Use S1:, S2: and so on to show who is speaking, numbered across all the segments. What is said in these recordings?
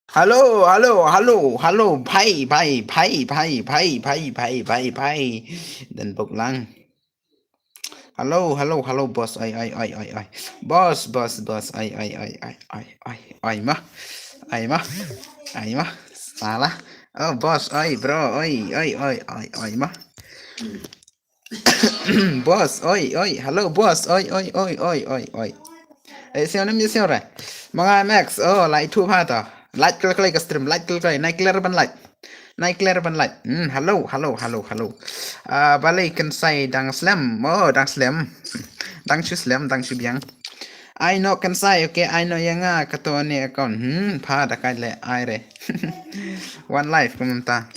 S1: Halo, halo, halo, halo, pai, dan bốc lăng. Halo, halo, halo, bos, ai, bos, ai mah, salah. Oh, bos, bro, bos, halo, bos, siapa namanya siapa? Mga Max, like two pata. Like klik stream, like klik, naik clear ban like. Naik clear ban like. Halo. Balik kan saya dang slam. Oh, dang slam. Dang chu slam, dang chu biang. I know kan saya, okay, I know yang ketua ni account. Pa dah kai le ai re. One life kumanta.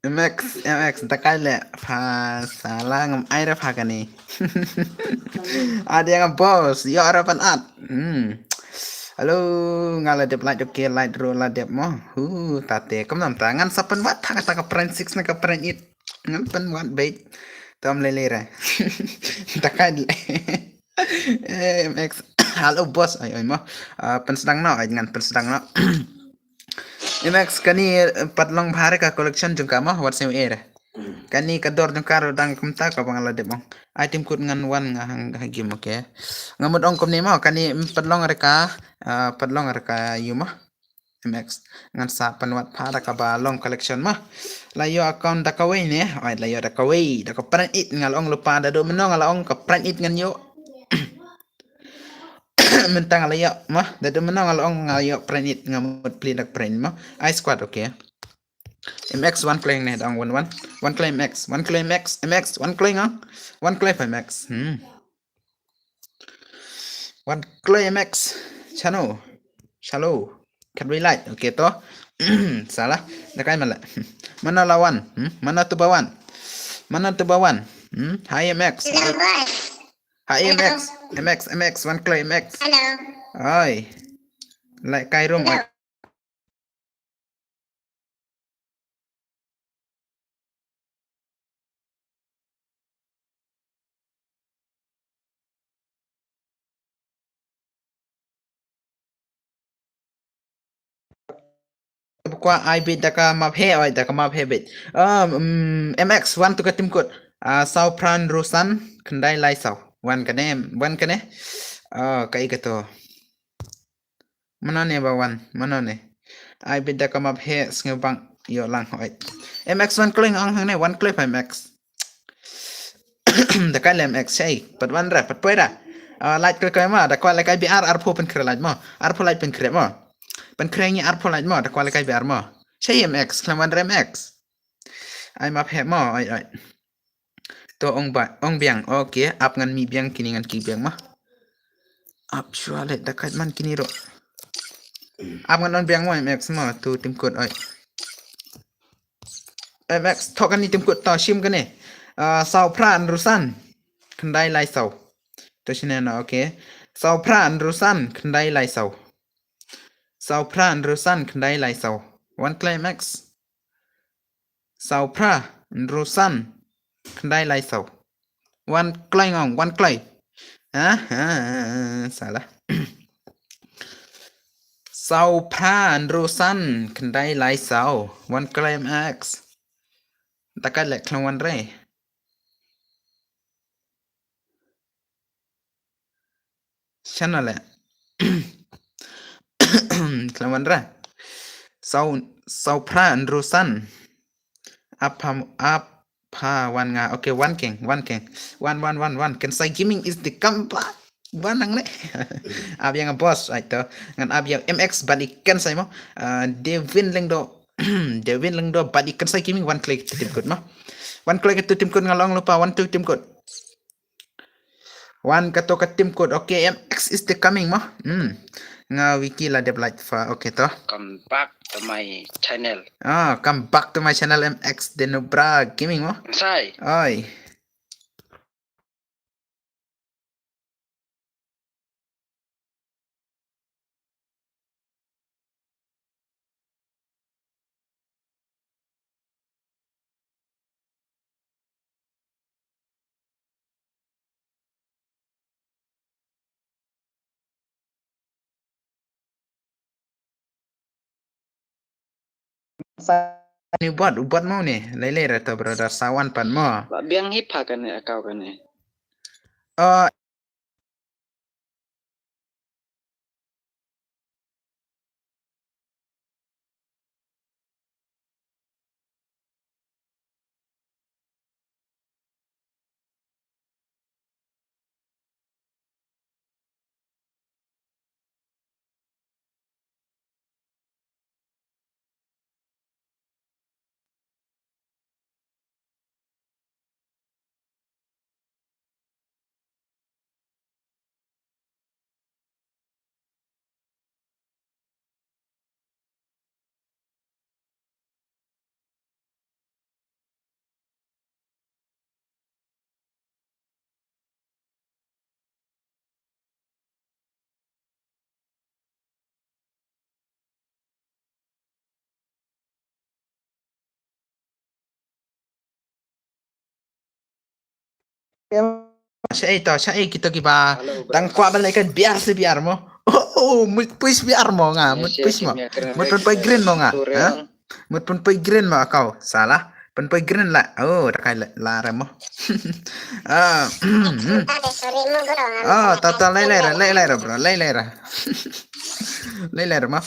S1: MX dah kai le pa salah ngam ai re pa kan ni. Ada yang bos, ya harapan at. Halo, ngaladep light oke light roll ladep mo. Tate kom nam tangan sapan wat taka pren six na ka pren it. Ngan pen wat bait. Tom lelera. Takan MX. Halo bos, ay mo. Pen sedang no, ay ngan pen sedang no. MX kani patlong bhare ka collection jungka mo what sem era. Kani kador jung karo dang kumta ka bang ladep mo. Item kut ngan wan ngahang game oke. Ngamut ong kom ni mo kani patlong reka yuma. MX ngan sa panwat para ka ba long collection mah layo account da kawai ne ay layo da kawai da ka print it ngal ong lupa da do menong ngal ong ka print it ngan yo mentang layo mah da do menong ngal ong ngal yo print it ngamut pli da print mah I squad okay MX one claim ne dong one claim MX MX one claim one claim MX one claim MX Chalo can we light okay to salah dah mana mana lawan mana tu bawan hi MX hi MX one clay MX hello oi like kai room oi Kwa ai bit daka map he oi daka map he bit MX one tu ka tim kut sau pran rusan kendai lai sau one kane kai ka to mana ne bawan mana ne ai bit daka map he bang yo lang oi MX one kling ang hang ne one clip MX daka lem MX sei pat one ra pat poira light kle ma da kwa like IBR arpo pen kre light mo arpo light pen kre mo pen kre ni arpo light mo da kwa like IBR mo sei MX klaman rem X ai map he mo ai to ong biang okay ap ngan mi biang kini ngan ki biang mah ap shuale dakat man kini ro ap ngan on biang mo MX mo tu tim kod oi MX thokan ni tim kod to shim kan ne sau pran rusan kendai lai sau to shine na okay sau pran rusan kendai lai sau pran rusan kendai lai sau one climax sau pra rusan kendai lai sau one clay ngong one clay salah sau pran rusan kendai lai sau one climax takat lek klong one re channel lek klong one re sau pran rusan apa one nga okay one king one can say gaming is the comeback one ang le ab yang boss ito ngan ab yang MX balik kan say mo Devin Lengdo Devin Lengdo balik kan say gaming one click tim code mo one click itu tim code ngalong lupa one two tim code one kato ka tim code okay MX is the coming mo nga wiki la de blight fa okay to
S2: come back to my channel.
S1: Come back to my channel MX Denubra Gaming mo.
S2: Say.
S1: Oi. ni buat mau nih lele atau brother sawan pan mau
S2: biang hipa kan ya kau kan ya.
S1: uh saya kita kiba tang kwa balai kan biar mo mut puis biar mo nga mut puis mo mut pen green mo nga mut pen green mo kau salah pen green lah dah kai la mo tata lelera bro lelera mah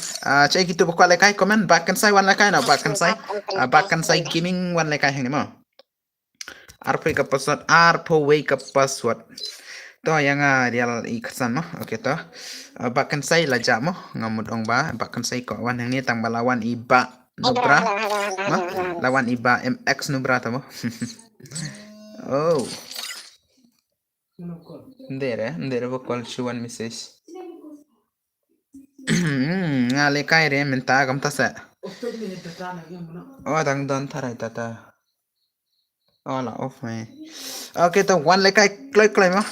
S1: cai gitu buka lekai komen bahkan saya wan lekai na bahkan saya gaming wan lekai hang mo RP ka password RPW ka password to yang real iksan mo okay to bahkan saya laja mo ngamud ong ba bahkan saya ko wan hang ni tang balawan iba nubra lawan iba MX nubra to mo oh ndere bokol shuan message ngale kai re minta kam tasa dang don tharai tata lah off mai okay to one like I click mo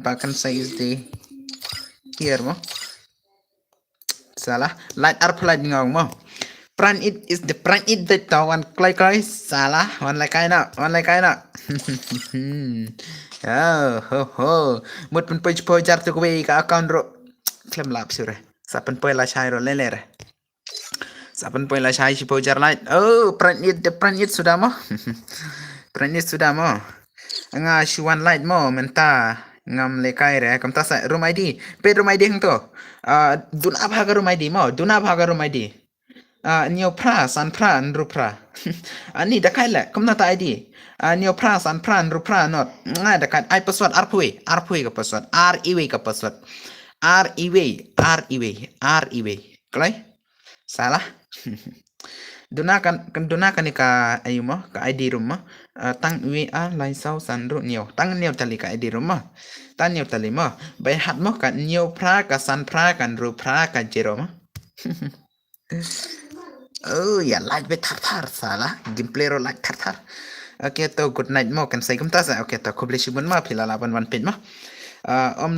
S1: bahkan size di here mo salah light up light ngong mo print it is the print it the one click salah one like I na mut pen page pojar tu kwe ka account ro klem lap sure sa pen poy la chai ro lelere sa pen poy la chai si pojar light print it sudah mo print it sudah mo nga shuan light mo menta ngam lekai re kam ta sa room id pe room id hang to duna bhaga room id mo nio pra san pra nru pra ani da kai la kam na ta id nio pra san pra nru pra not nga da kan ai password rpwe ka password rewe ka password rewe klai salah duna kan ka ayu mo ka id room mo tang we lai sau san ru nio tang nio tali ka id room mo tan nio tali mo bai hat mo ka nio pra ka san pra kan ru pra ka jero mo ya like be tar salah gameplay ro like tar okay to good night mo kan sai kum ta sa okay to publish bun ma phila la ban pin mo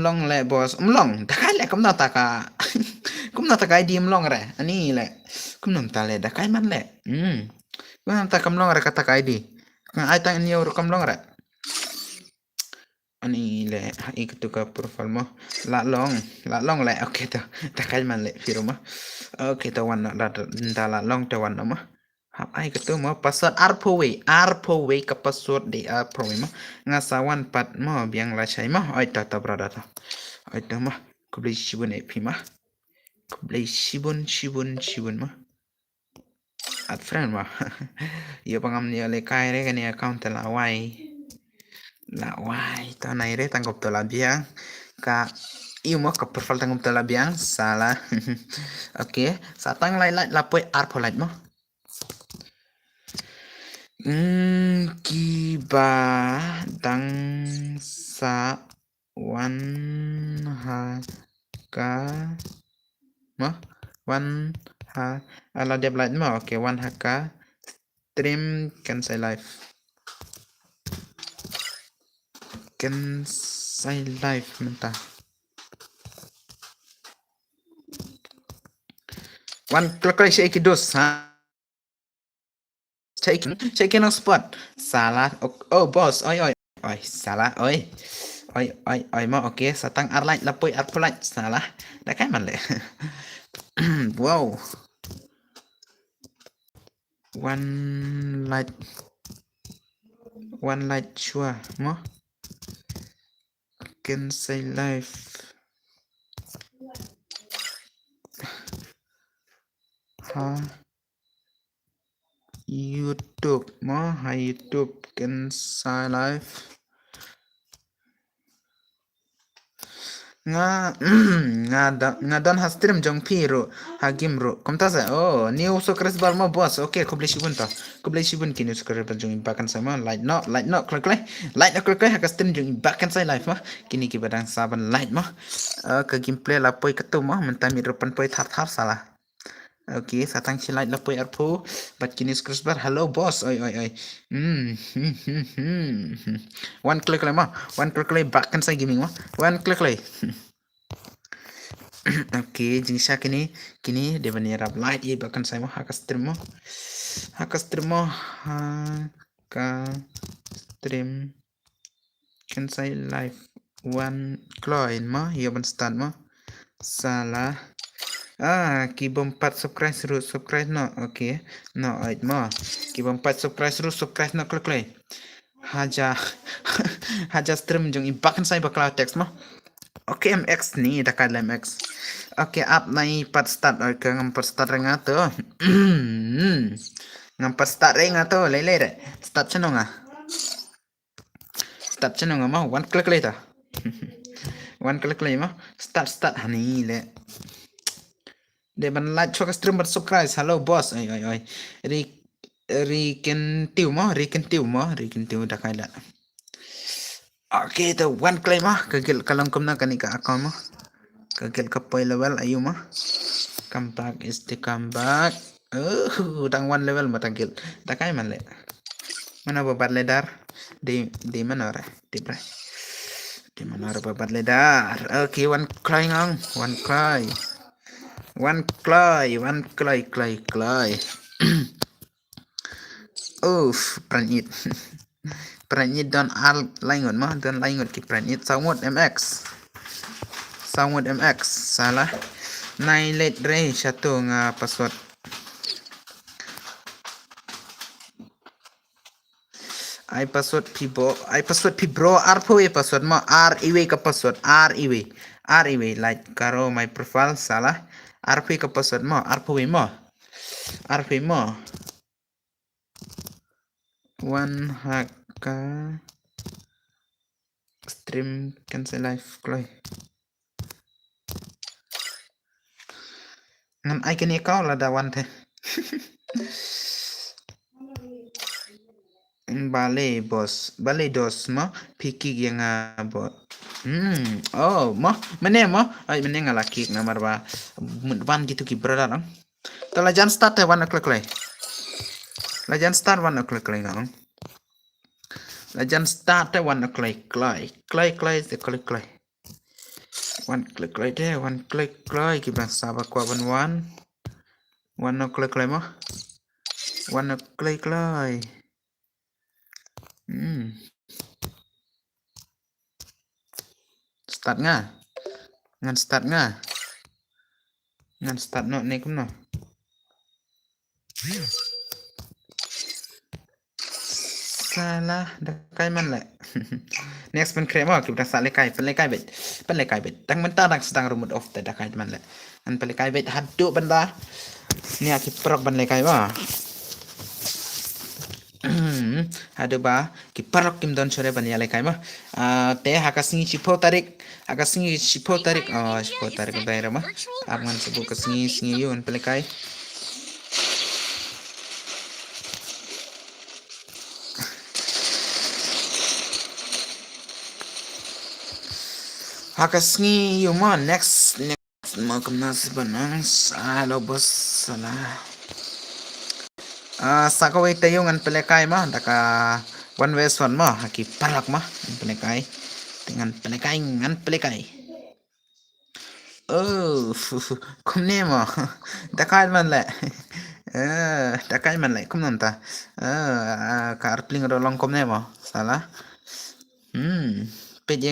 S1: long le boss long da kai le kum na ta ka id long re ani le kum nang ta le da kai man le kum nang ta kam long re kata ka id kan ai tang nio ro kam long re ani le iktu ka profile mo la long le okay to da kai man le firo mo okay to wan da la long to wan mo hap ai ketu mo password rpw ka password di rpw mo ngasawan pat mo biang la chai mo oi ta brother to oi ta mo kubli shibun epi ma kubli shibun ma at friend ma yo pangam ni le kai re kan account la wai to nai re tanggap to la biang ka iyo mo ka profile tanggap to la biang salah okay satang lai lapoi rpw mo kiba dang sa wan haka mo wan ha ala dia blind mo okay wan haka stream can say live mentah wan klik shake dos ha checking on spot salah oh boss oi salah oi mo okay satang arlight lapoi arpolight salah da kai man le wow one light chua mo can say life ha YouTube mo ha YouTube can say life nga don ha stream jong piro ha gimro komta sa oh new sokres bar mo boss okay koble shibun kini sokres bar jong impakan sama light no klik ha ka stream jong impakan sa live ma kini ki badang saban light ma ka gameplay la poi ketu ma mentami ropan poi thar salah okay satang si light la poi arpo bat kini sokres bar hello boss oi one click ma one click bahkan sa gaming ma one click Oke, jenis kini dia banyak light ya bahkan saya mau haka stream kan saya live one coin mah ya ban start mah salah ki bompat subscribe no oke no ait mah ki bompat subscribe no klik haja stream jong bahkan saya bakal teks mah Oke MX nih dah kala MX. Oke up naik part start ke ngamper start renga tu. Ngamper start renga tu lele start channel nga. Start channel nga mah one click later. One click later mah start hani le. Dia ban like chok stream ber subscribe. Hello boss. Oi. Riken tiu dah kala. Oke itu one claim mah kagil kalong kumna kanika account mah kagil kapoy level ayu mah come back udang one level matagil takay man le mana babat ledar di mana ora di mana ora babat ledar oke one clay pranit Pranit don al laingon mah don laingon ki pranit sawut MX salah nailet re satu nga password I password pi bro arpo password ma RIW ka password RIW like karo my profile salah RP ka password ma RP mo one haka stream cancel live kloy ngan icon ikaw la dawan te bale dos mo piki yang bo mo mene ay mene nga laki na marba ban gitu ki brother ang talajan start one o'clock lay Lajan start 1 o'clock lang. Lajan start 1 o'clock clay. One click there, one click clay. Kita sabar kuat 1 o'clock clay mah. 1 o'clock clay. Start nga. Ngan start no nek no. Salah dakai man le next pen krema kita sa lekai bet tang mentah dang sedang rumut off te dakai man le an pelekai bet hadu benda ni aki prok ban lekai ba hadu ba ki prok kim don chore ban ya lekai ma te hakasingi chipo tarik daerah ma aman sebu kasingi yun pelekai Hakasngi yuma next mau kemana sebenarnya halo bos salah sakawai tayungan pelekai mah daka one vs one mah haki parak mah pelekai dengan pelekai kumne mah dakai man le kum nanta ka arpling rolong kumne mah salah pit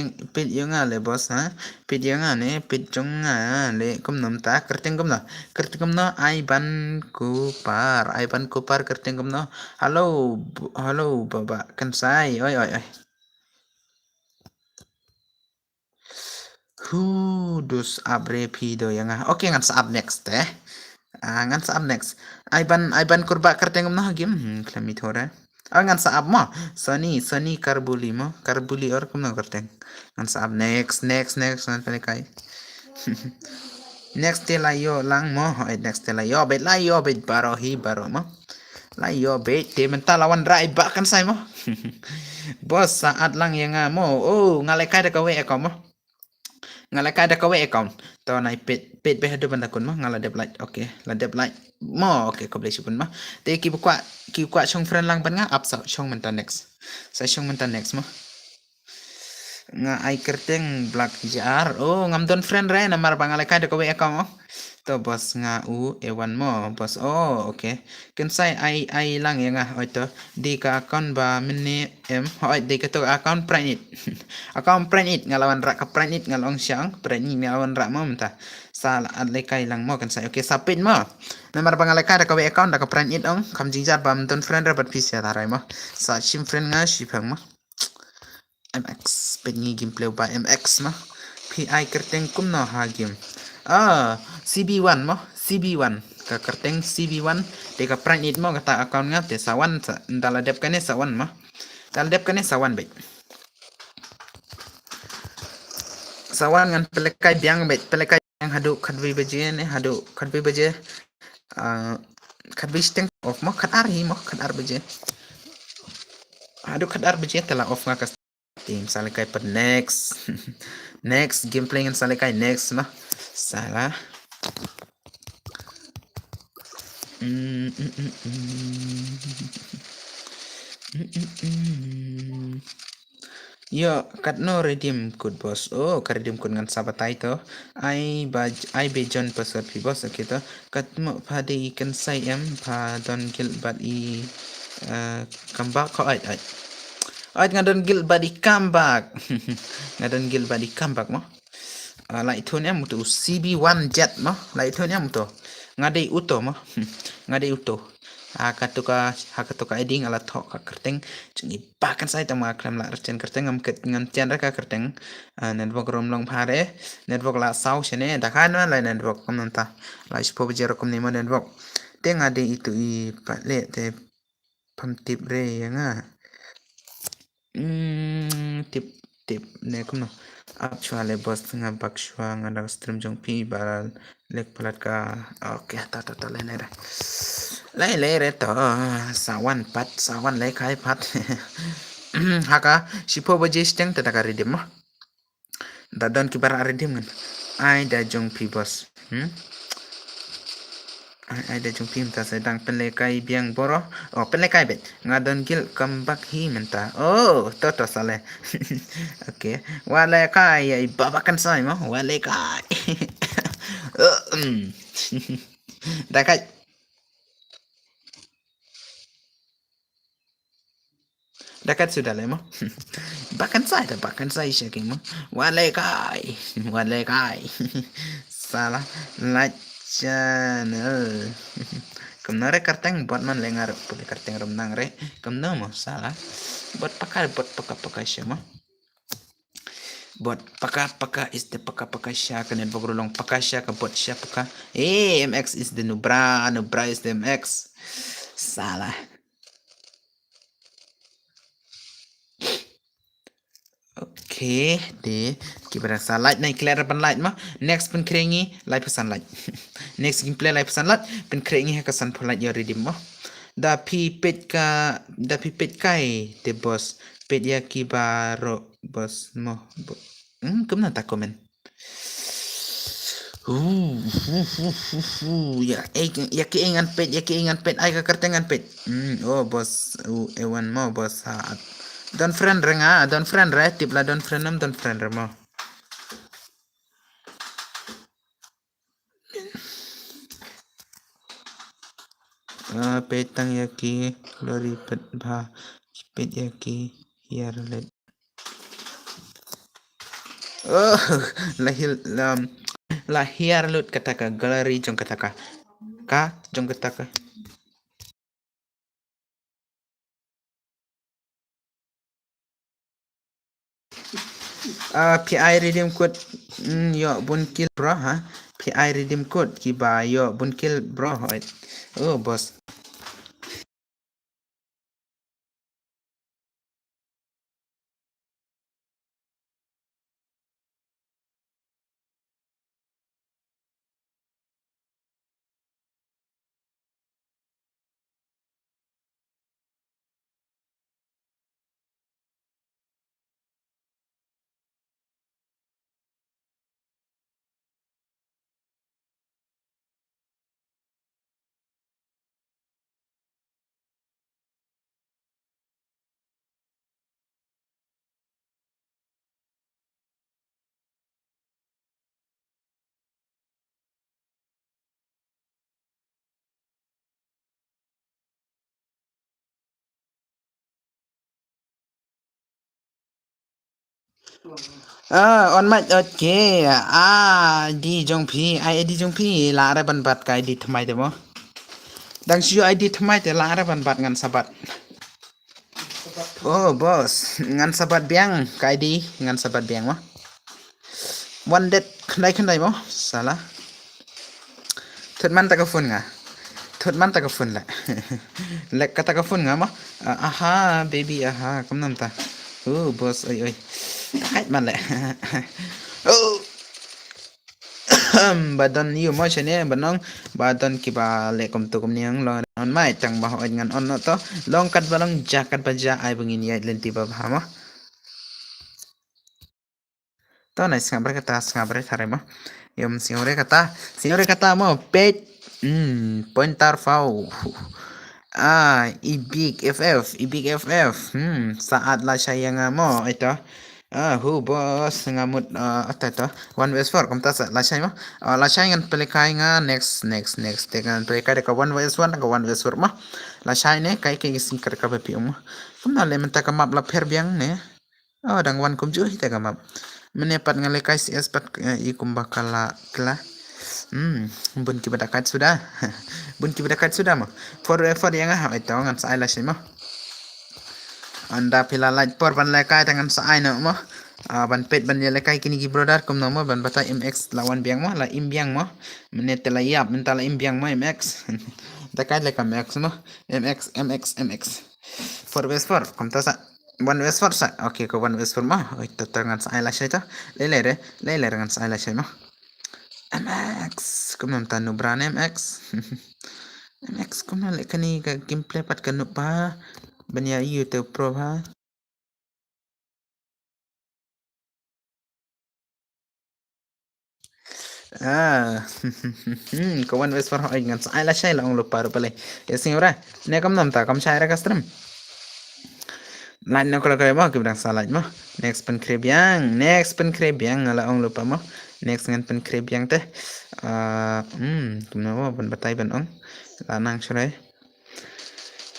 S1: yung nga le boss ha pit yung nga ne pit yung nga le nom ta kerting no ai ban kupar kerting no halo halo baba kansai oi oi oi dus abre pido yang oke ngan saat next ngan saat next ai ban kurba kerting no hagim klami thora ngan saat mo sani karbuli or kum no kerting ngan saat next ngan pele kai next te layo lang mo next te layo bet baro mo layo bet te mental lawan rai ba kan sai mo bos saat lang yang mo ngalekai da kawe mo ngalekai da kawe account to nai pet be hadu banda kun mo ngala dep like okay la dep like mo okay ko blesi pun mo te ki kwa chong friend lang ban nga up sa chong mental next sa chong mental next mo nga ai kerteng black jar ngam don friend re namar bangaleka de kowe account to bos nga ewan mo bos okay ken sai ai lang ya nga to di ka account ba mini di ka to account print it account print it ngalawan ra ka print it ngalong siang print it ngalawan ra mo menta sala adlekai lang mo ken sai okay sapit mo namar bangaleka de kowe account da ka print it kam jinjar ba don friend re bat pisya tarai mo sa sim friend nga sipang mo MX pengi gameplay ba MX mah PI kerteng kum no ha game CB1 mo CB1 ka kerteng CB1 de ka prank it mo kata account nga te sawan ndala dep kane sawan mo dal dep kane sawan be sawan ngan pelekai biang be pelekai yang hadu kadwi beje ne hadu kadwi beje kadwi steng off mo kadar beje hadu kadar beje telah off nga tim salikai per next next gameplay ngan salikai next mah salah yo kat no redeem code bos ka redeem code ngan sabatai to ai bejon password pi bos kita kat mo phade ikan sai pha don gil bat i kamba ko ai ngadon gil badi comeback ngadon gil badi comeback mo lai thon em tu CB1 jet mo lai thon em to ngadei uto mo ngadei uto hakatuka eding ala thok ka kerteng chingi pakan sai tama klam la chen kerteng ngam chen ra ka kerteng network rom long phare network la sau chene dakhan la network kom nanta la spo bjero kom ni mo network te ngadei itu i le te pam tip re yanga tip ne kumno actually bos nga bakshwa nga dag stream jong pi baral lek palat ka okay ta le re to sawan le kai pat haka sipo baje steng ta ka redim da don ki bara redim ngan ai da jong pi bos ada jong pim ta sedang pelekai biang boro pelekai bet ngadon gil kambak hi menta toto sale okay wale kai ai babakan sai mo wale kai dakai dakat sudah le mo bakan sai shaking mo wale kai salah like channel kumnare karteng buat man lengar puli karteng remnang re kumno mo salah buat paka syama buat paka is the paka syaka nen bogrolong paka syaka buat syaka MX is the nubra is the MX salah okay de kibara sa light na clear pan light ma next pen krengi light pesan light next gameplay light pesan light pen krengi hakasan light yo ready mo da pipet kai de boss pet ya kibaro boss mo kumna ta komen ya ki ingan pet ay ka kartengan pet boss ewan mo boss don friend re tip la don friend re mo petang yaki lori pet ba pet yaki here let Oh, lahir lahir lut kata ka gallery jong kata ka jong kata ka. PI redeem code yo bunkil bro ha. PI redeem code ki ba yo bunkil bro hoit. Oh bos. On mic okay. Di jong phi ai di jong phi la ra ban bat kai di thamai de mo. Dang siyo ai di thamai te la ra ban bat ngan sabat. Oh bos, ngan sabat biang kai di ngan sabat biang mo. One dead khandai mo. Salah. Thut man ta ka phun nga. Thut man ta ka phun la. Lek kata ka phun nga mo. Aha baby aha kum nam ta. Oh bos oi oi. Hai man le. Oh. Badon yu mo chene banong badon ki ba le kom to kom niang lo on mai tang ba hoin ngan on no to long kat balong jakat ba ja ai bungin yai lenti ba ha mo to nai skabre thare mo yom siore kata mo pet pointar fau ibig ff saat la sayang mo ito hu bos ngamut apa itu one ways for kom tasa la say mo la say ngan pelikai nga next dengan pelikai ka one ways one ka one ways for mo la say ne kai kai sing kar ka pi mo kom na le menta ka map la pher biang ne dang wan kom ju hita ka map mene pat ngale kai cs pat i kum bakala kla bun ki badakat sudah bun ki badakat sudah mo for yang ha itu ngan sai la say mo anda pila light por ban lekai tangan sa no mo ban pet ban lekai kini gi brother kum no mo ban bata mx lawan biang mo la im biang mo menet la yap mentala im biang mo mx dakai le kam mx mo mx for best for kum ta sa one west for sa okay ko one west for mo ito tangan sa la shay to lele ngan sa la shay mo mx kum nam tanu bran mx mx kum na le kani ka gameplay pat kanu pa banya YouTube Pro ha kawan wes par hoy ngan sai la shay la ong lupa pale ya señora ne kam nam ta kam shay ra kastram lain no kala kala mo kibang salad mo next pen krebiang ala ong lupa mo next ngan pen krebiang te tumna mo ban batay ban ong lanang shurai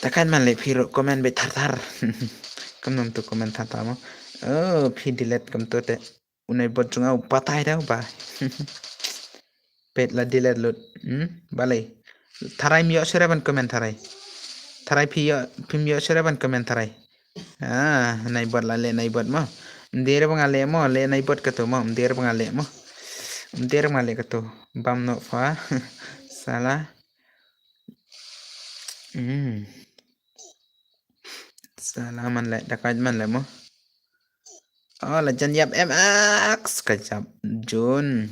S1: takan man le phiro comment be thar kam nam tu comment thata mo phi delete kam to te unai bot chunga patay daw ba pet la delete lut balai tharai mi osere ban comment tharai phi mi osere ban comment tharai nai bot la le nai bot mo der bang ale mo le nai bot ka to mo der bang ale mo der bang ale ka to bam no fa sala sala man le dakat man le mo la jan yap mx ka jab Jun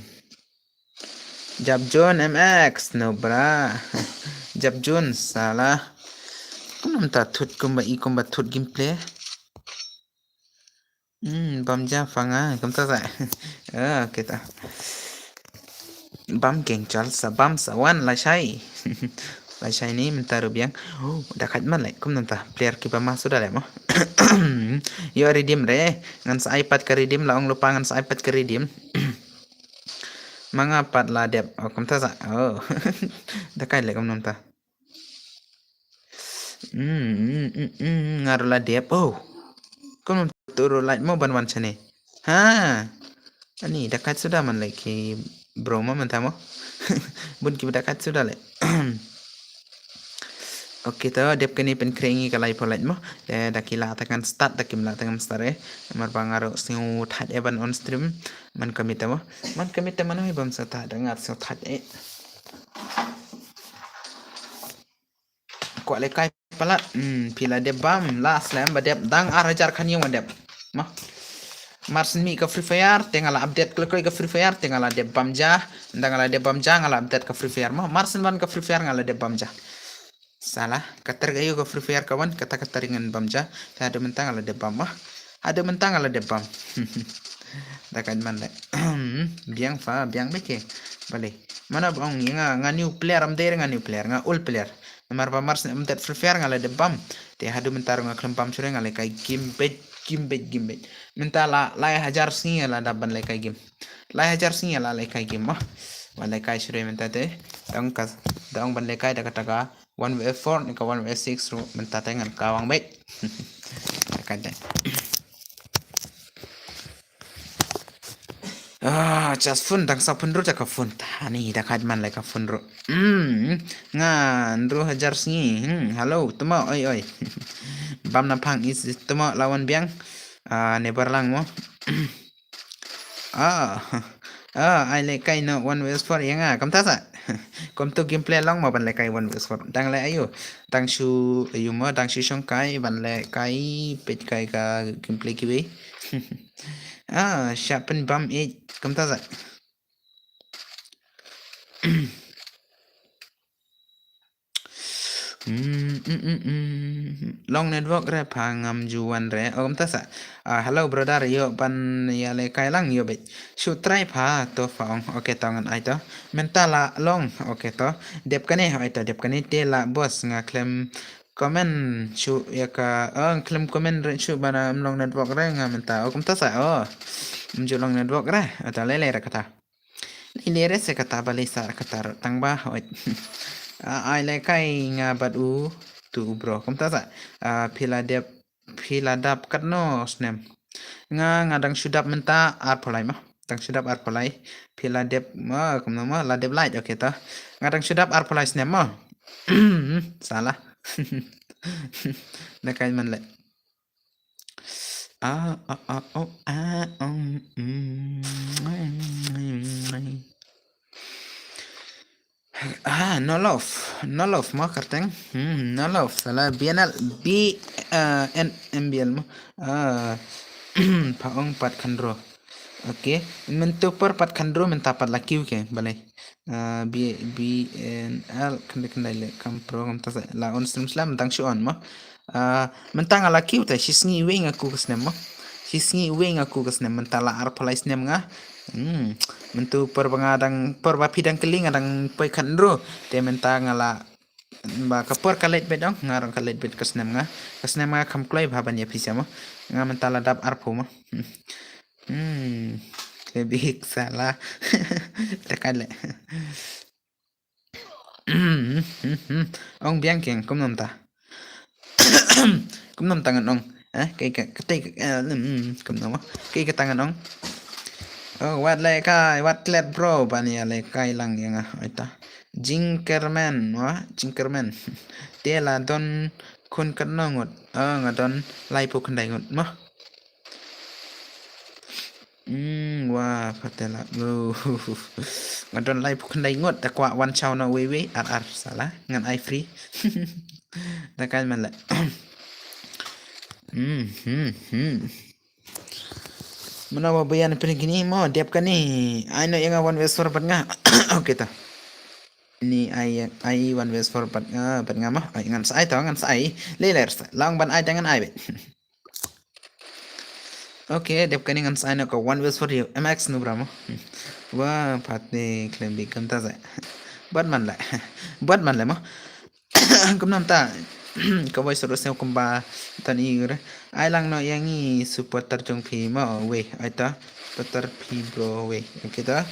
S1: mx no bra jab Jun salah kunam ta thut kumba i kumba thut gameplay bam ja fanga kam ta sa kita bam geng chal sa bam sa wan la shai la shai ni minta rubiang dakat man lai kum ta player ki ba masuk dah mo yo redeem re ngan sa ipad ka redeem la ong lupa ngan sa ipad ka redeem mga pat la dep kam ta sa dakai le kam ta ngaru la dep kom turu light mo ban wan chane ha Ani dekat sudah man lagi bro mah mentamo. Bun ki dekat sudah le. Oke to dep kini pen krengi kalai polet mo dakila tangan start dakim la tangan start mar bangaro singu that evan on stream man kamita mo man kamita man bam sa ta dangar so that ko le kai palat pila de bam la slam badep dang arajar kan yung badep mah Marsen mi ka Free Fire tinggal update klik ke Free Fire tinggal de bamja ngala de bamja ngala update ke Free Fire mah Marsen ban ke Free Fire ngala de bamja salah katar gayo ke Free Fire kawan kata kataringan bamja ada mentang ngala de bam mah ada mentang ngala de bam dakan man le biang fa biang beke bale mana bang nga new player am der nga new player nga old player Mar pa Mars update Free Fire ngala de bam te hadu mentar nga klempam sure ngala kai gimbet minta la hajar singa la daban le kai game la hajar singa la le kai game mah wala kai sure minta te dang ban le kai da kata 1v4 ni ka 1v6 ru minta tengan kawang bet kada just fun dang sa fun ru ka fun tani da kad man le ka fun ru nga ru hajar singi halo tuma oi bam na pang is tuma lawan biang nebar lang mo ai le kai no 1v4 yang kam ta sa kom to gameplay lang mo ban le kai 1v4 dang le ayo dang shu ayo mo dang shu shong kai ban le kai pet kai ka gameplay ki be sharpen bam kam ta sa long network re pangam juan re om tasa hello brother yo ban ya le kai lang yo be should try pa to faong okay tangan ai to mentala long okay to dep kane ai to dep kane te la boss nga klem comment shu ya ka klem comment re shu bana long network re nga menta om tasa mju long network re ata le kata le se kata balisa kata tang ba ai le kai nga badu tu bro kom ta sa philadap kat no snem nga dang sudap menta ar pholai ma dang sudap ar pholai philadap ma kom ma la dep light okay ta nga dang sudap ar pholai snem ma salah na kai man le no love mo karteng no love salah BNL NMBL mo paong pat khandro okay mento par pat khandro menta pat lakiu ke balai BNL khandai le kam program ta la on stream slam tang shu on mo mentang ala kiu ta shisngi wing aku kesnem mo shisngi wing aku kesnem mentala ar phalai snem nga mentu perbangadang perbapidang keling adang poi khandro te menta ngala ba kapor kalet bedong ngarang kalet bed kesnem nga kam kloi bhaban ya pisamo nga mentala dap arpo mo lebih salah tekale ong biang keng kum nom ta kum nom tangan ong kai kum nom kai ka tangan ong wat le kai wat let bro bani le kai lang yang ita Jinkerman tela don kun kan ngot ngadon lai pu kan dai ngot mah wah patela ngadon lai pu kan dai ngot ta kwa wan chau na we ar salah ngan ai free ta kan man la menawa bayan pen gini mo diap kan ni ai no yang one west for bat nga okay ta ni ai one west for bat nga mah ai ngan sai to ngan sai leler lang ban ai jangan ai bet okay diap kan ngan sai no ko one west for you mx no bramo wah patne claim bi kan ta za bat man la mo kum nam ta ka boy soro se kumba tani gure ai lang no yang i supporter jong phi ma we ai ta supporter phi bro we kita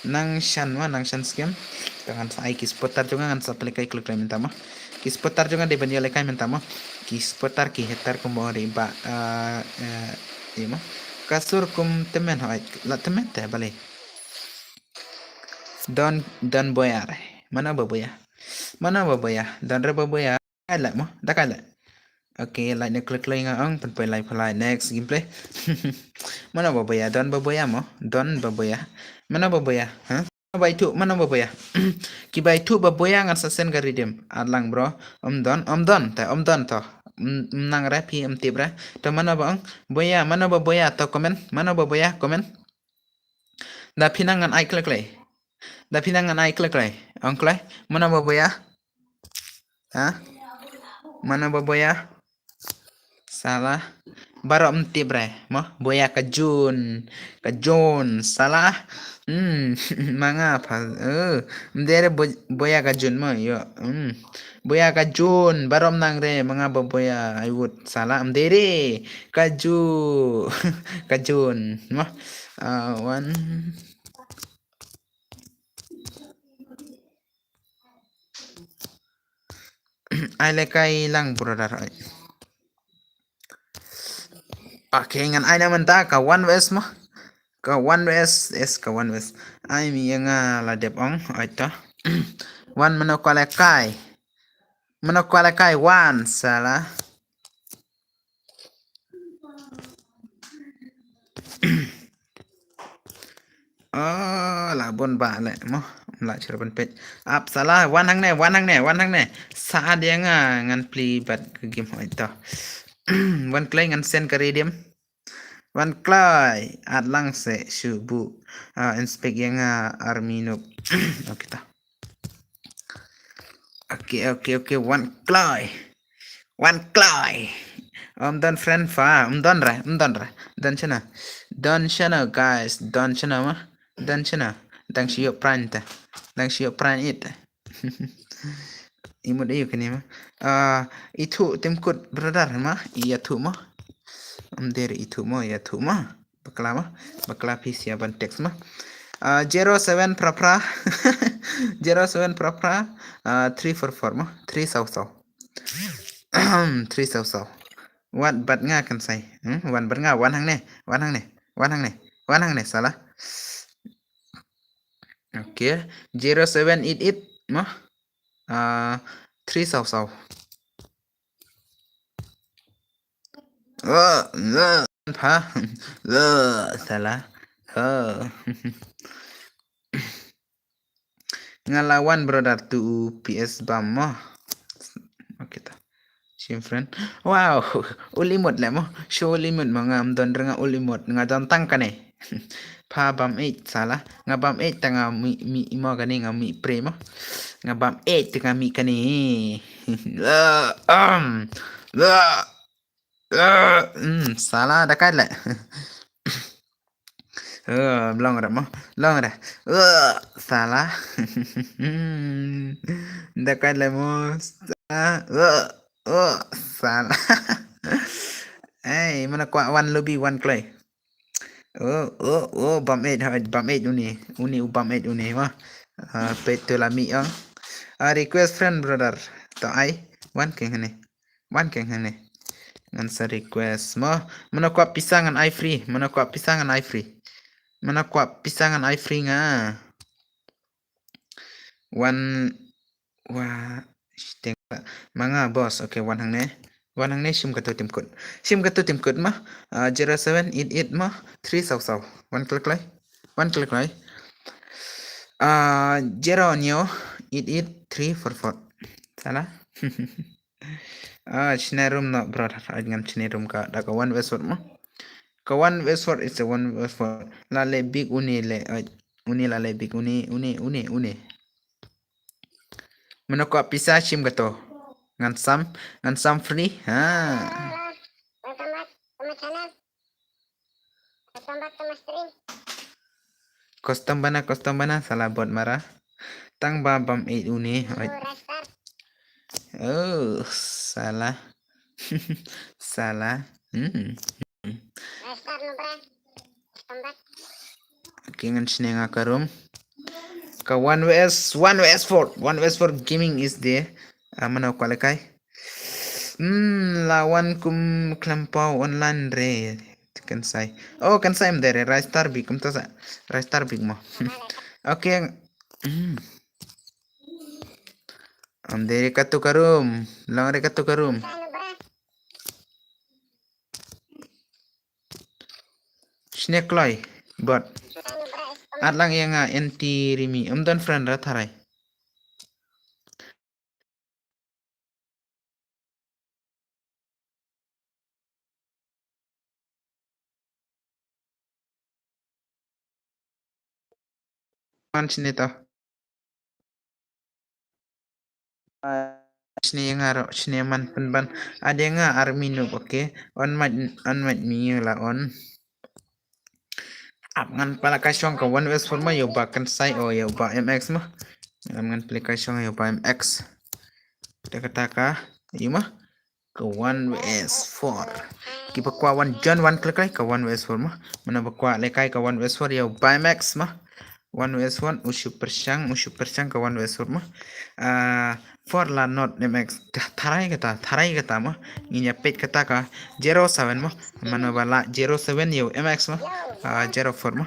S1: nang shan scam tangan sai ki supporter jong ngan sa kai kluk minta ma ki supporter jong de banyo kai minta ma ki supporter ki hetar kumba ri ba ma kasur kum temen hoi la temen teh balik don boyar mana baboya don re baboya ai lại mo dak ai lại okay lại ne klik lay nga ang pen pai lại phai next gameplay mana baboya don baboya mana baboya ha mana baboya ki bai tu baboya ngan sa sen garidem adlang bro om don to nang ra pi tip ra to mana bang boya mana baboya to comment mana baboya comment da pinangan ai klik lay da pinangan ai klik lay ong klay mana baboya ha mana baboya salah baro tip ra mo boya kajun salah manga pa mdere boya kajun mo yo boya kajun barom nang re mga baboya I would salah mdere kajun mo one ay lekay lang brother okay ngan ay naman ta ka 1 vs mo ka 1 vs ay mi nga la dep ong ay to 1 mano kwalakay 1 salah labon ba le mo la chirban pet ap salah 1 hang ne sa dia nga ngan play bat game ay to 1 klay ngan sen karidim 1 klay at lang se subu inspect yang armino okay ta okay 1 klay don friend fa don chana guys don chana dang siyo pranta it imut ayo kani ma itu timkut brother ma iya tu ma der itu ma ya tu ma bakla PC aban text ma 07 prapra 07 prapra 344 ma 3 saw 3 saw wat bat nga kan sai wan bat nga wan hang ne salah okay 0788 ma 3 saw pa salah ngalawan brother tu PS bam mo okay ta sim friend wow ulimot le mo show limit mga amdon nga ulimot nga don tang kane pa bam 8 salah nga bam 8 tanga mi mo gani nga mi pre mo nga bam 8 tanga mi kani salah dakat le long ra salah dakat le mo salah hey mana kwa 1 lobby 1 clay bam 8 uni bam 8 uni ma peto la mi ang request friend brother to ai 1 keng hane ngan sa request mo mana kwa pisangan I free mana kwa pisangan I free nga 1 wa mga boss okay 1 hang ne sim ka to tim kut ma 0788 ma 3 saw 1 klik lay 0 nyo 88344 salah chinarum no brother ngan chinarum ka da ka 1 westward mo ka 1 westward is a 1 westward la le big uni le la le big uni mana ko pisa sim ka to ngan sam free custom bana salah bot marah tang bam 8 uni salah kingan sinenga karum ka 1 vs 4 gaming is there mana kwalakay lawan kum klampau online re kansai. Oh, kansai mdere Raistar big kumta sa. Raistar big mo. Okay. Amdere katu karum. Langre katu karum. Snake loy. But atlang yang anti rimi. Amdan friend ratharai. Man sini to. Sini yang aro sini man penban. Ada yang army noob, okay. On might me la on. Ngan pala kasyong ka 1 vs 4 mo yo ba kansai o yo ba MX mo. Ngan pala kasyong yo ba MX. Taka yo mo. Ka 1 vs 4. Kipa kwa 1 John 1 klik ka 1 vs 4 mo. Mana ba kwa lekay ka 1 vs 4 yo ba MX mo. 1 vs 1 usu persyang ka 1 vs 4 mo. 4 la not MX tharai kata mo. Nginya pet kata ka 07 mo. Mana ba la 07 yo MX mo. 04 mo.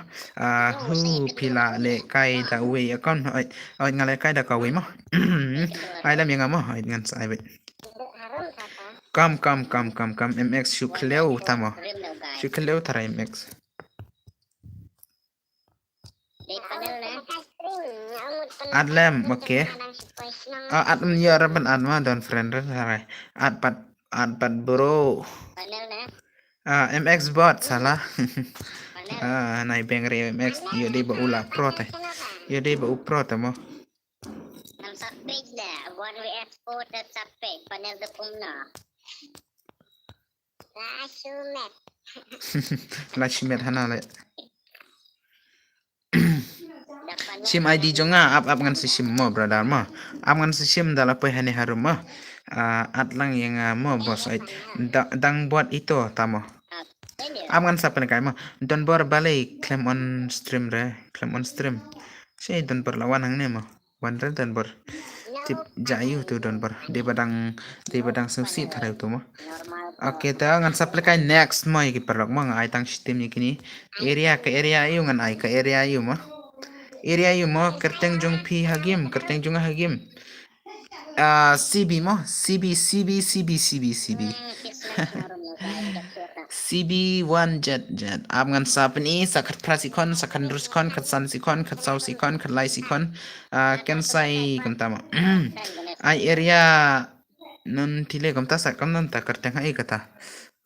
S1: Hu pila le kai da we account ai ngale kai da ka we mo. Ai lam yang mo ai ngan sai bet. Kam MX shukleu tamo. Shukleu tharai MX. Adlem, okay. Adlem ya rapan adma dan friend tharai. Adpat bro. MX bot salah. Nai bengre MX yo di ba ula pro ta. Yo di ba pro ta mo.
S3: Nam sapit dah 1 vs 4 dan sapit panel tepung na. Lasumet.
S1: Lasumet hana le. Sim ID jonga up ngan si sim mo brother mo. Up ngan si sim dala pe hani harum mo. Atlang yang mo bos dang buat itu tamo. Ngan sapen kai mo. Don bor balik claim on stream re. Claim on stream. Saya don bor lawan hang ne mo. Wan re don bor. Tip jayu tu don bor. Di badang susi tharai tu mo. Oke ta ngan sapen kai next mo iki perlok mo ngai tang steam ni kini. Area ke area ayu ngan ai ke area ayu mo. Area yu mo kerteng jong pi hagim CB mo CB CB1 jet ngan sapen i sakat prasikon sakan ruskon katsan sikon katsau sikon katlai sikon kensai kamtama ai area nun tile kamta sakam nan ta kerteng hai kata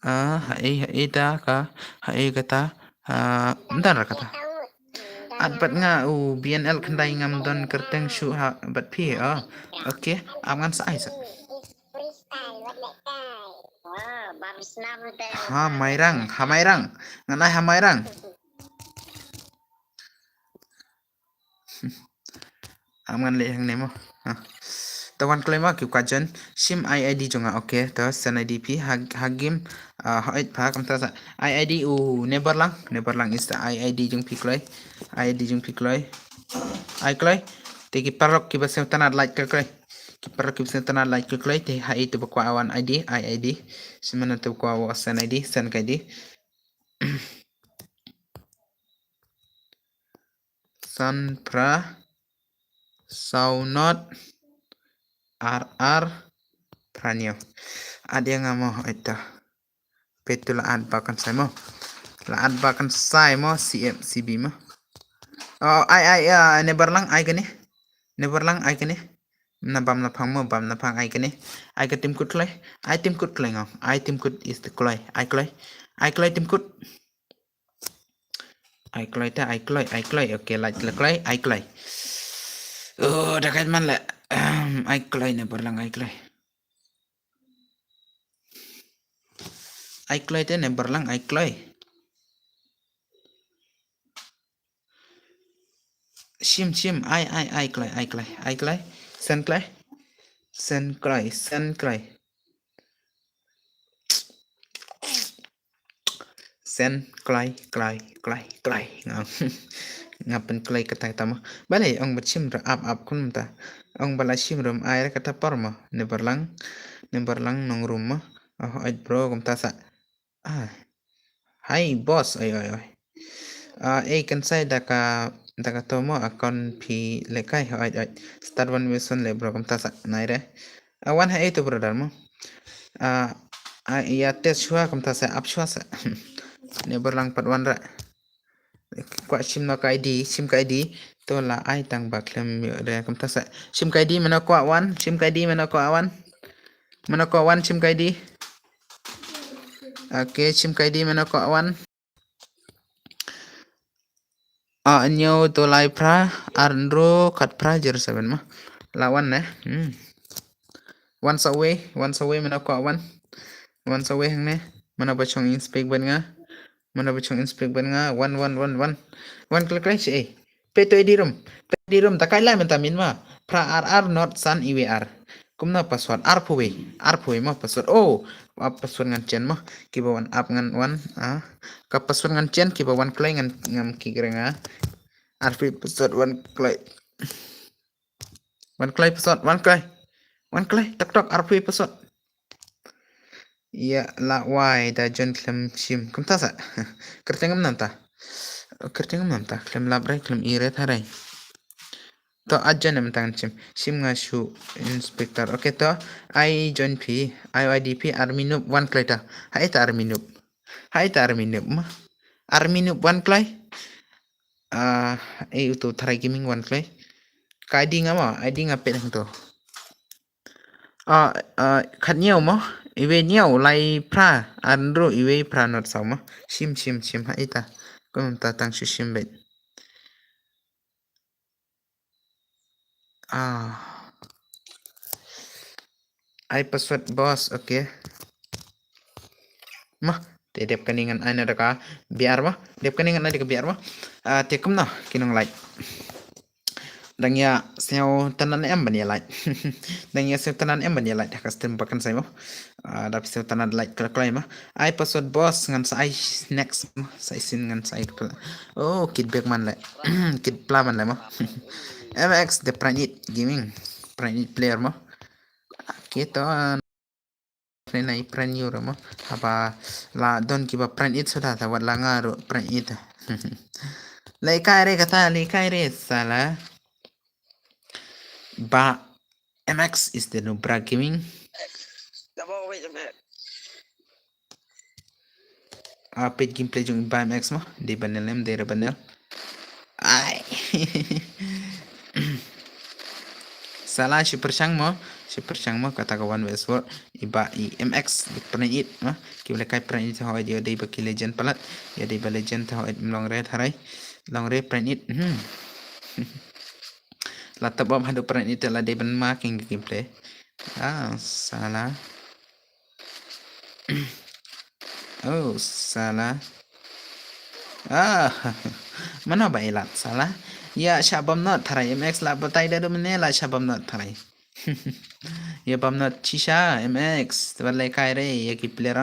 S1: hai ta ka hai kata entar kata bat nga BNL kendai ngam don kerteng shu ha bat pi okay ngan sai sa Hamairang nganai hamairang ngan le hang nemo tawan klema ki kajan sim ID jonga okay to san ID pi hagim hait pha kam ta ID neverlang is the ID jong pi klai ID jong pi klai ai klai te ki parok ki basem tanat like klai ki parok ki basem tanat like klai te hai tu bakwa awan ID simana tu kwa wa san ID san ka ID san pra saunot RR Pranyo. Ada yang ngamo itu. Betul ad bahkan saya mo. Laad bahkan saya mo CB mo. Oh neberlang ai gani. Na bam na phang ai gani. Ai ka tim kut klai. Ai tim kut klai ngong. Ai tim kut is the klai. Ai klai tim kut. Ai klai ta ai klai. Okay like klai ai klai. Oh dekat man la. Ai klai neberlang ai klai. Ai klai te neberlang ai klai. Sim ai klai sen klai sen klai ngapen klai kata tama bale ong bachim ra up kun ta ong bala sim rum ai kata parma neberlang nong rum ma ai bro kum ta sa Hai bos, oi. Kan saya daka tomo akon pi lekai oi. Start one mission le bro kam tasa naire. Wan hai itu brother mo. Ya tes shua kam tasa up shua sa. Ne berlang part one ra. Kwa sim no ka ID to la ai tang ba klem re kam tasa. Sim ka ID mana kwa wan, sim ka ID mana kwa wan. Mana kwa wan sim ka ID. Oke, sim ka ID mana kwa wan. Anyo to lai pra arndro kat pra jer seven mah lawan once away mana ko awan once away hang ne mana bachong inspect ban nga one click right pe to di room takai la menta min ma pra ar not san iwr kumna password ar phuwe ma password password ngan chen ma kibawan up ngan one ka password ngan chen kibawan klay ngan ngam kigrenga arfi password one clay password one clay tok arfi password ya la wai da jon klem sim kum ta sa kertengam nanta klem labrai klem ire tharai to ajan em tangan sim nga shu inspector oke to I join p IIDP arminup one clay ta hai ta arminup ma arminup one clay itu tharai gaming one clay ka ID nga pe thang to khat nhau mo iwe nhau lai pra andro iwe pra not sao mo sim ha ita kom ta tang shu sim bet I password boss okay mah te dep kaningan ana daka biar ma dep kaningan ana daka biar ma te kum na kinong like dang ya seo tanan em ban ya like dang ya seo tanan em ban ya like custom pakan sai mo dap seo tanan like klai ma I password boss ngan sai next mo sai sin ngan sai kid back man le kid pla man le mo MX the Pranit gaming Pranit player mo kita nai pranyo mo apa la don kiba Pranit sudah ta wat la ngaro Pranit lai kai re sala ba MX is the Nubra gaming paid gameplay jung ba MX mo di banelem de banel ai salah super sang mo kata kawan westward iba MX Pranit mo kibla kai Pranit ho dia dei ba legend palat ya dei ba legend ho long red harai long red Pranit la tabam hadu Pranit la dei ban marking gameplay salah salah mana ba ilat salah ya shabam not tharai MX la batai da mene la shabam not tharai ya bam not chisha MX walai kai re ya ki player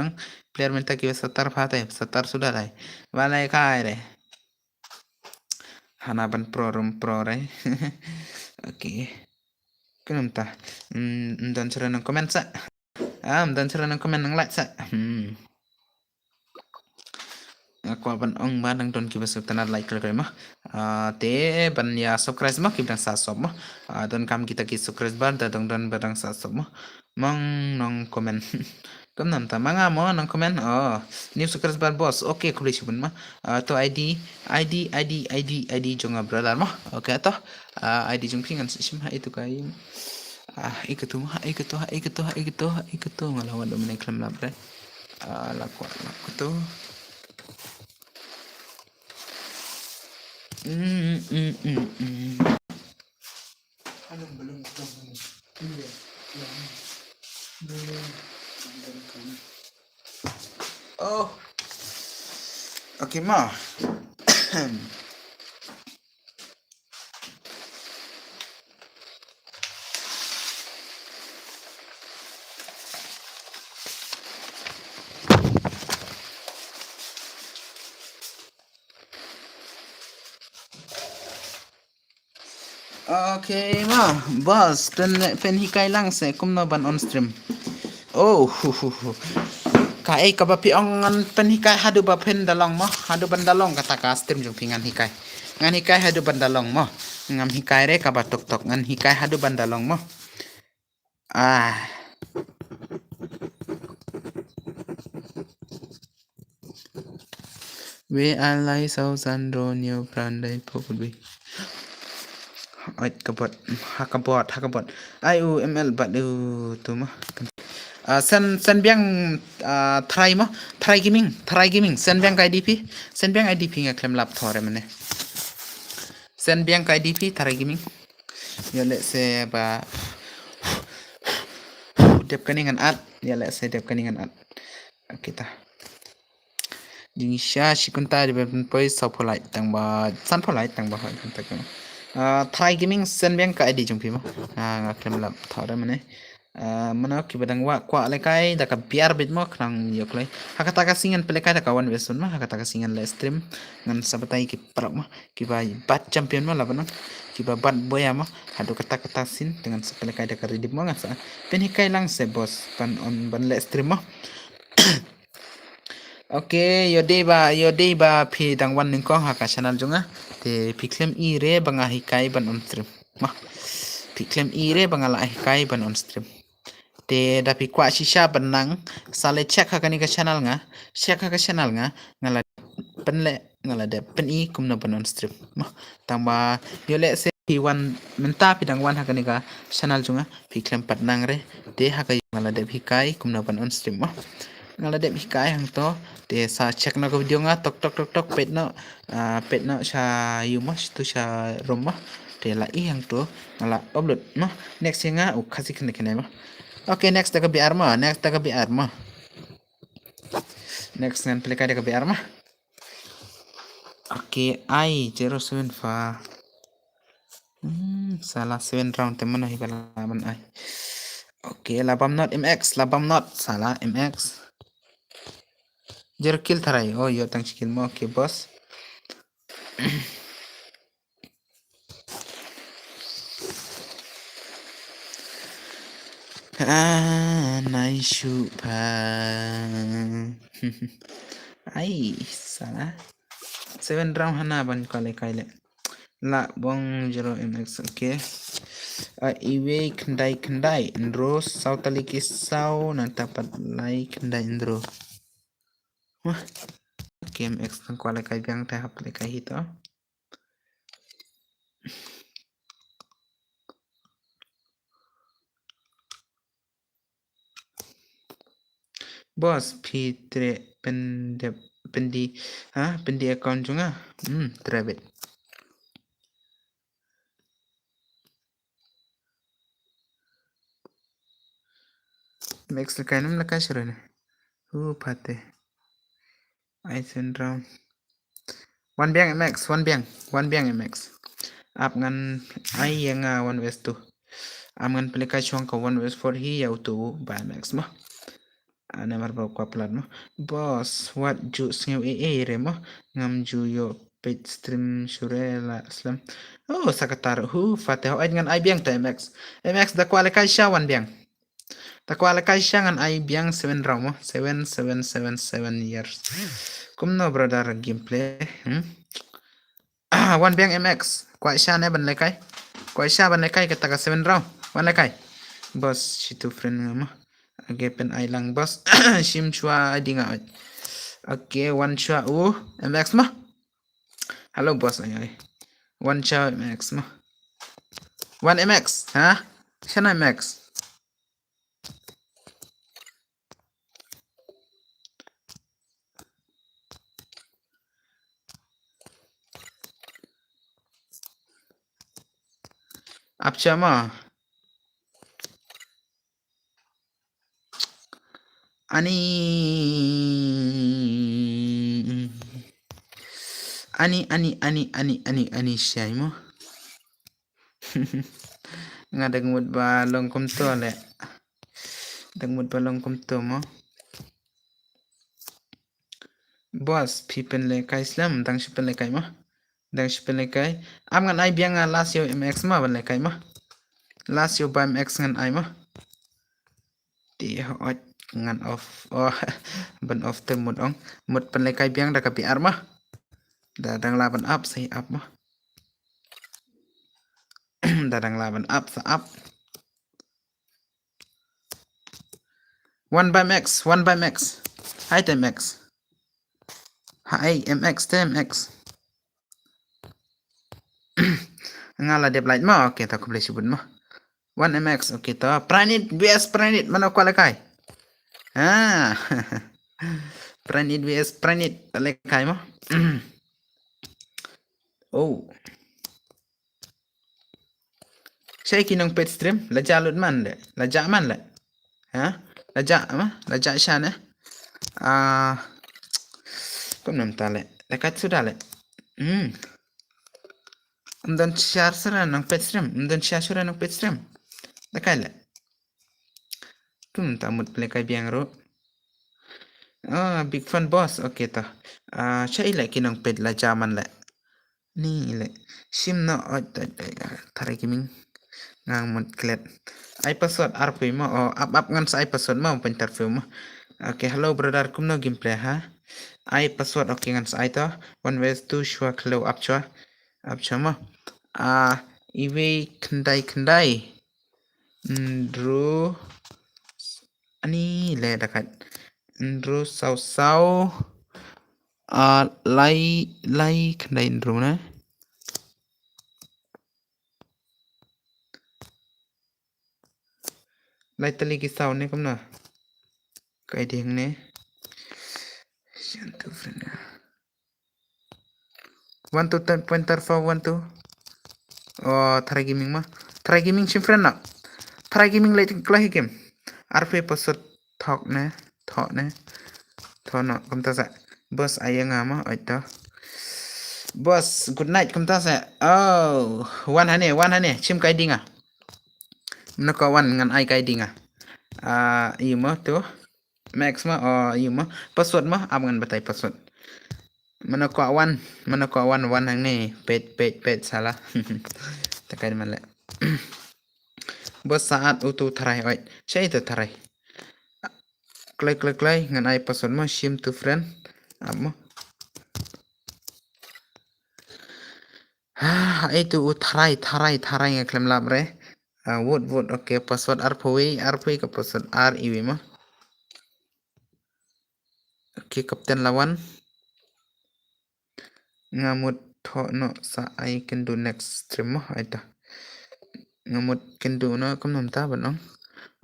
S1: minta ki 70 phate 70 sudah dai walai kai re hana ban pro re oke kenapa dan suruh nang komen sa dan suruh nang komen nang like sa aku ban ong ba nang don ki basuk tanat like kali mah te ban ya subscribe mah ki bang sa sob mah don kam kita ki subscribe ban da don barang sa sob mah mang nong komen kam nam ta manga mo nang komen new subscribe ban boss oke kuli shibun mah to ID jonga brother mah oke to ID jong pingan sim ha itu kai ikatu ngalawan do meneng klam labre laku tu belum oke ma okay ma boss pen hikai lang se kumno ban on stream kai ka ba pi ong ngan pen hikai hadu ba pen dalong mo hadu ban dalong kata ka stream jung pingan hikai ngan hikai hadu ban dalong mo ngam hikai re ka ba tok tok ngan hikai hadu ban dalong mo we alai sau sandro new brandai pokudwi ait kabot hakabot IUML bat tu mah sen biang try gaming sen biang IDP nga klem lap thore mane sen biang IDP try gaming yo le se ba dep kaningan at ya le se dep kaningan at kita jingsha shikunta de ben poi sapolai tang ba san polai tang ba ha tak Thai gaming sen biang ka ID jumpi mo nga klem lap thore mane mana ki badang wa kwa lekai da ka biar bit mo krang yoklai hakata ka singan pelekai da kawan besun ma hakata ka singan le stream ngan sabatai ki parok mo ki ba bat champion mo laban ki ba bat boya mo hadu kata sin dengan sepelekai da ka ridip mo ngasa pen hikai lang se bos pan on ban le stream mo Oke, yode ba phi dang wan ning ko ha ka channel junga te piklem I re banga hikai ban on stream mah piklem I re banga la hikai ban on stream te dapi kwa shisha benang sale check ha kani ka channel nga ngala penle ngala de pen I kumna ban on stream mah tamba yole se pi1 menta pi dang wan ha kani ka channel junga piklem patnang re te ha ka ngala de hikai kumna ban on stream mah ngala de hikai hang to te sa check na ko video nga tok pet no sha yuma tu sha rom te la I hang to ngala upload no next nga u khasi kene ma Oke next taka biar ma next ngan play ka biar ma Oke I 07 fa salah 7 round teman hi balaman ai Oke labam not salah MX Jer kill tarai oh yo tang skill mo oke bos Naishu pa ai salah 7 round hana ban kale kaile la bong 0 mx okay iwe kendai ndro sautali kisau na tapat lai kendai ndro wah game x tang kale kai biang ta hap le kai hito Bos P3 pendi account juga Trevit Max lekanum lekas rene pate I send round one biang MX ap ngan ai yang one west tu am ngan pelika chuang ka one west for hi yau tu ba MX mah namar ba kwa plan mo boss what ju sngeu re mo ngam ju yo page stream shurela slam sakatar fateh ai ngan ai biang ta MX da kwa le kai sha wan biang ta kwa le kai sha ngan ai biang 7 round mo 7 years kumno brother gameplay wan biang MX kwa sha ne ban le kai kata ka 7 round wan le kai boss situ friend ngama Gepen ailang bos sim chua dinga oke one chua MX mah halo bos ay one chua MX mah one MX ha sana MX apcha mah ani syai mo nga dagmut ba longkom to le dagmut ba longkom to mo bos pipen le kai slam dang shipen le kai mo am ngan ai biang last yo MX ma ban le kai mo last yo ba MX ngan ai mo di hot ngan off oh ban off tu mut ong mut pan le kai biang da ka pi ar mah dadang laban up say up mah dadang laban up sa up 1 by max 1 by max hai tem max hai mx tem max ngala dep light mah okay ta ko boleh sebut mah 1 mx okay ta pranit vs pranit mana ko lekai ah pranit vs pranit lekai mah oh saya kinong pet stream laja lut man le laja man le ha laja mah laja shan ah kau nam tale lekat sudah le dan share sera nang pet stream dan share sera nang pet stream lekai le tamut lekai biang ro big fun boss okay ta saya le kinong pet laja man le ni le sim no tarik kiming ngang mut klet ai password rp mo up ngan sa ai password mo interview mo okay hello brother kumno gameplay ha ai password okay ngan sa ai to 1 ways to shwa hello up chwa mo iwe kendai ndro ani le dakat ndro sau lai kendai ndro na lai tali ki sau ne kumna kai ding ne shantu friend 1 to 10 pointer for 1 to Thai gaming mah Thai gaming sim friend na Thai gaming lai klai game rp password thok ne thono kumta sa bos ayanga mah aita bos good night kumta sa oh wan hane sim kai dinga nó có one ngan ai kai dinga iya mah tu max mah iya mah password mah am ngan batai password mana ko one hang ni pet salah takai man le bos saat utu tharai oi sei tu tharai klai ngan ai password mah sim tu friend am itu tharai ngeklem labre wood okay password rp ke password r iwi mah okay kapten lawan ngamut no sa ai can do next stream mah aita ngamut can do no kam nam ta banong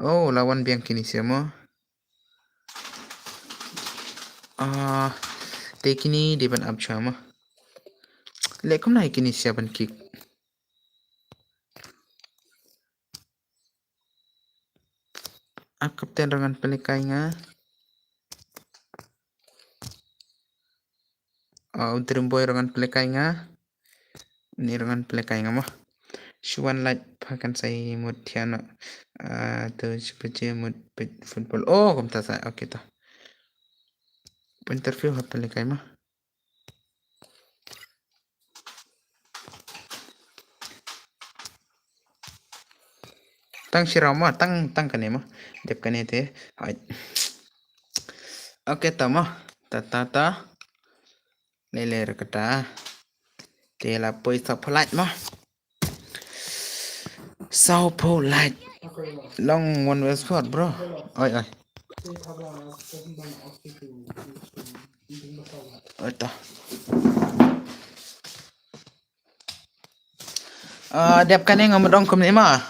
S1: oh lawan biang kini siamo te kini di ban ab chama le kum nai kini siaban kick kapten rangan pelikai nga udrim boy rangan pelikai nga ni rangan pelikai nga mah Shuan light pakan sai mut tiano tu seperti mut football kom ta sai okay ta interview ha pelikai mah tang shirau mah tang kane mah dep kane te okay ta mah ta lele rekata te la poi sa polite mah sao polite long one way spot bro oi ta dep kane ngamdong kum ni mah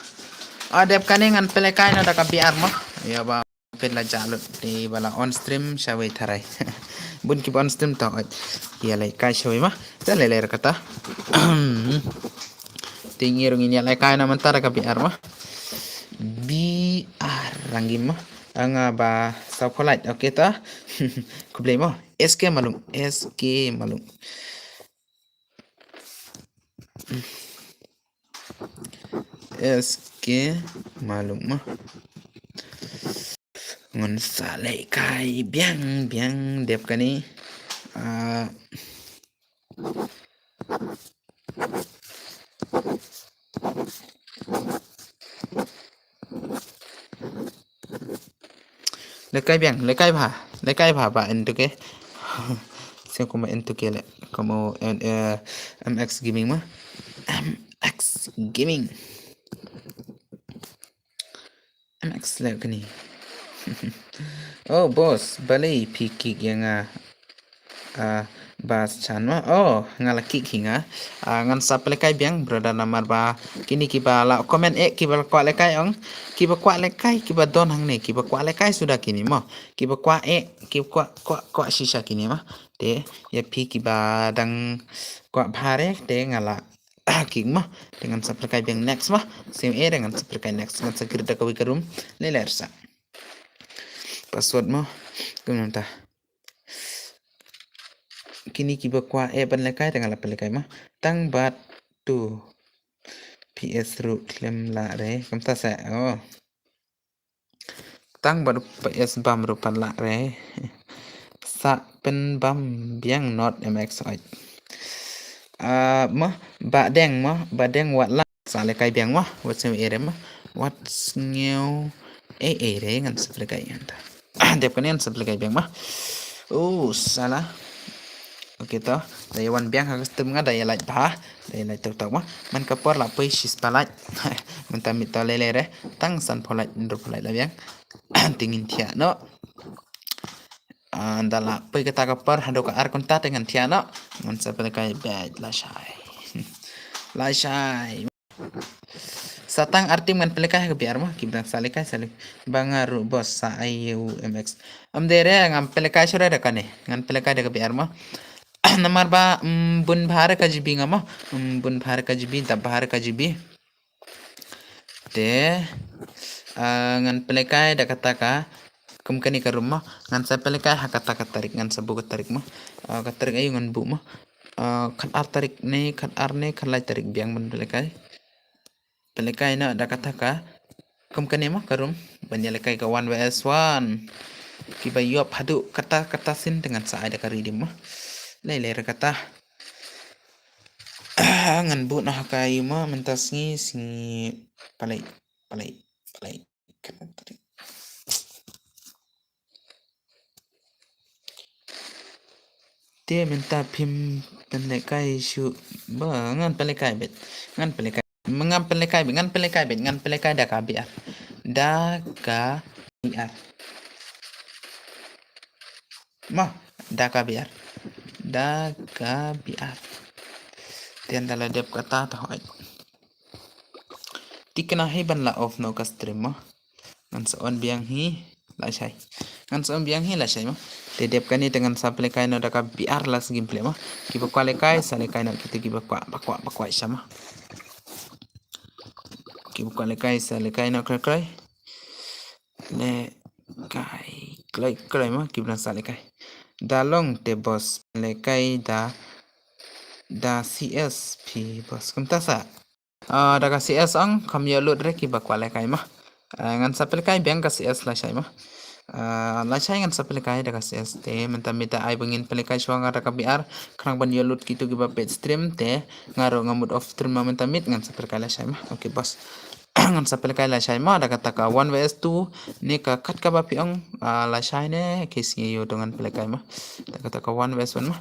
S1: dep kane ngan pelekai na da ka biar mah ya ba pela jalut di bala on stream shawai tharai bun ki on stream ta ya lai kai shawai mah ta lele kata tinggi rung ini lai kai na mentara ka biar mah biar ranggim mah anga ba sao polite okay ta kuble mah sk malum sk malum mah ngon salai kai biang dep kani Lekai biang, lekai bah ba entuke. Saya como entuke le, como MX Gaming mah. MX Gaming. MX le kini. Oh bos, balik pikik yang bas chan ma oh ngalaki kinga ngan sap lekai biang brother namar ba kini kiba la comment kiba kwa lekai ong kiba lekai kiba don hang ne kiba kwa lekai sudah kini mo kiba kwa sisa kini ma de ya pi kiba dang kwa bhare de ngala king ma dengan sap lekai biang next ma same dengan sap lekai next ngan sakirta kawi karum lelersa password mo kunta kini kiba kwa ban lekai dengan la lekai mah tang bat tu PS root klem la re kamta sa oh tang bat PS bam rupan la re sa pen bam biang not MX oi mah ba deng wat la sa lekai biang mah wat sem ere mah wat ngeu re ngan sa lekai anta dep kanian sa lekai biang mah oh salah Oke toh, daya wan biang harus temga daya light bah, daya light tok mah, man kapor la poi sis palat, menta mita lele re, tang san polait ndro polait la biang, tingin tia no, andala poi kata kapor hado ka ar konta dengan tia no, man sapel kai bad la shai, satang arti man pelekah ke biar mah kibran salikai salik bangaru bos sa ayu mx dere ngam pelekah sore rekane ngan pelekah de ke biar mah nomor ba bun bahar ka jibi ngama bun bahar ka jibi tab bahar ka jibi te ngan pelekai da kata ka kani ka rumah ngan sa pelekai ha kata ka tarik ngan sa buku tarik mah ka tarik ayu ngan bu mah kan ar tarik ne kan ar ne kan lai tarik biang bun pelekai na da kata ka kani mah karum banyalekai ka 1vs1 kiba yop hadu kata sin dengan sa ada ka ridim mah lele kata ngan bu nah kayu mah mentas singi palai kan tadi dia minta pim pelekai syu ngan pelekai bet ngan pelekai ngan pelekai dah kabiar mah dah kabiar tian dalam dep kata tahu tikna hi ban la off no ka stream mah ngan sa on biang hi la shai ngan sa on biang hi la shai mah te dep kani dengan sa plekai no daka biar la sgim ple mah kiba kwa lekai sa lekai no kita kiba kwa sama kiba kwa lekai sa lekai no krai le kai mah kiba sa lekai dalong te bos lekai da CS pi bos kumta sa daga CS ang kami load re ki bakwa lekai mah ngan sa lekai biang ka CS la shai mah la shai ngan sa lekai daga CS te menta mita ai bengin lekai shwanga daga biar krang ban load gitu giba page stream te ngaro ngamut off stream menta mit ngan sa lekai la shai mah oke bos ngan sa lekai la shai mah daga taka 1vs2 ne ka kat ka bapi ang la shai ne kesi yo dengan lekai mah daga taka 1vs1 mah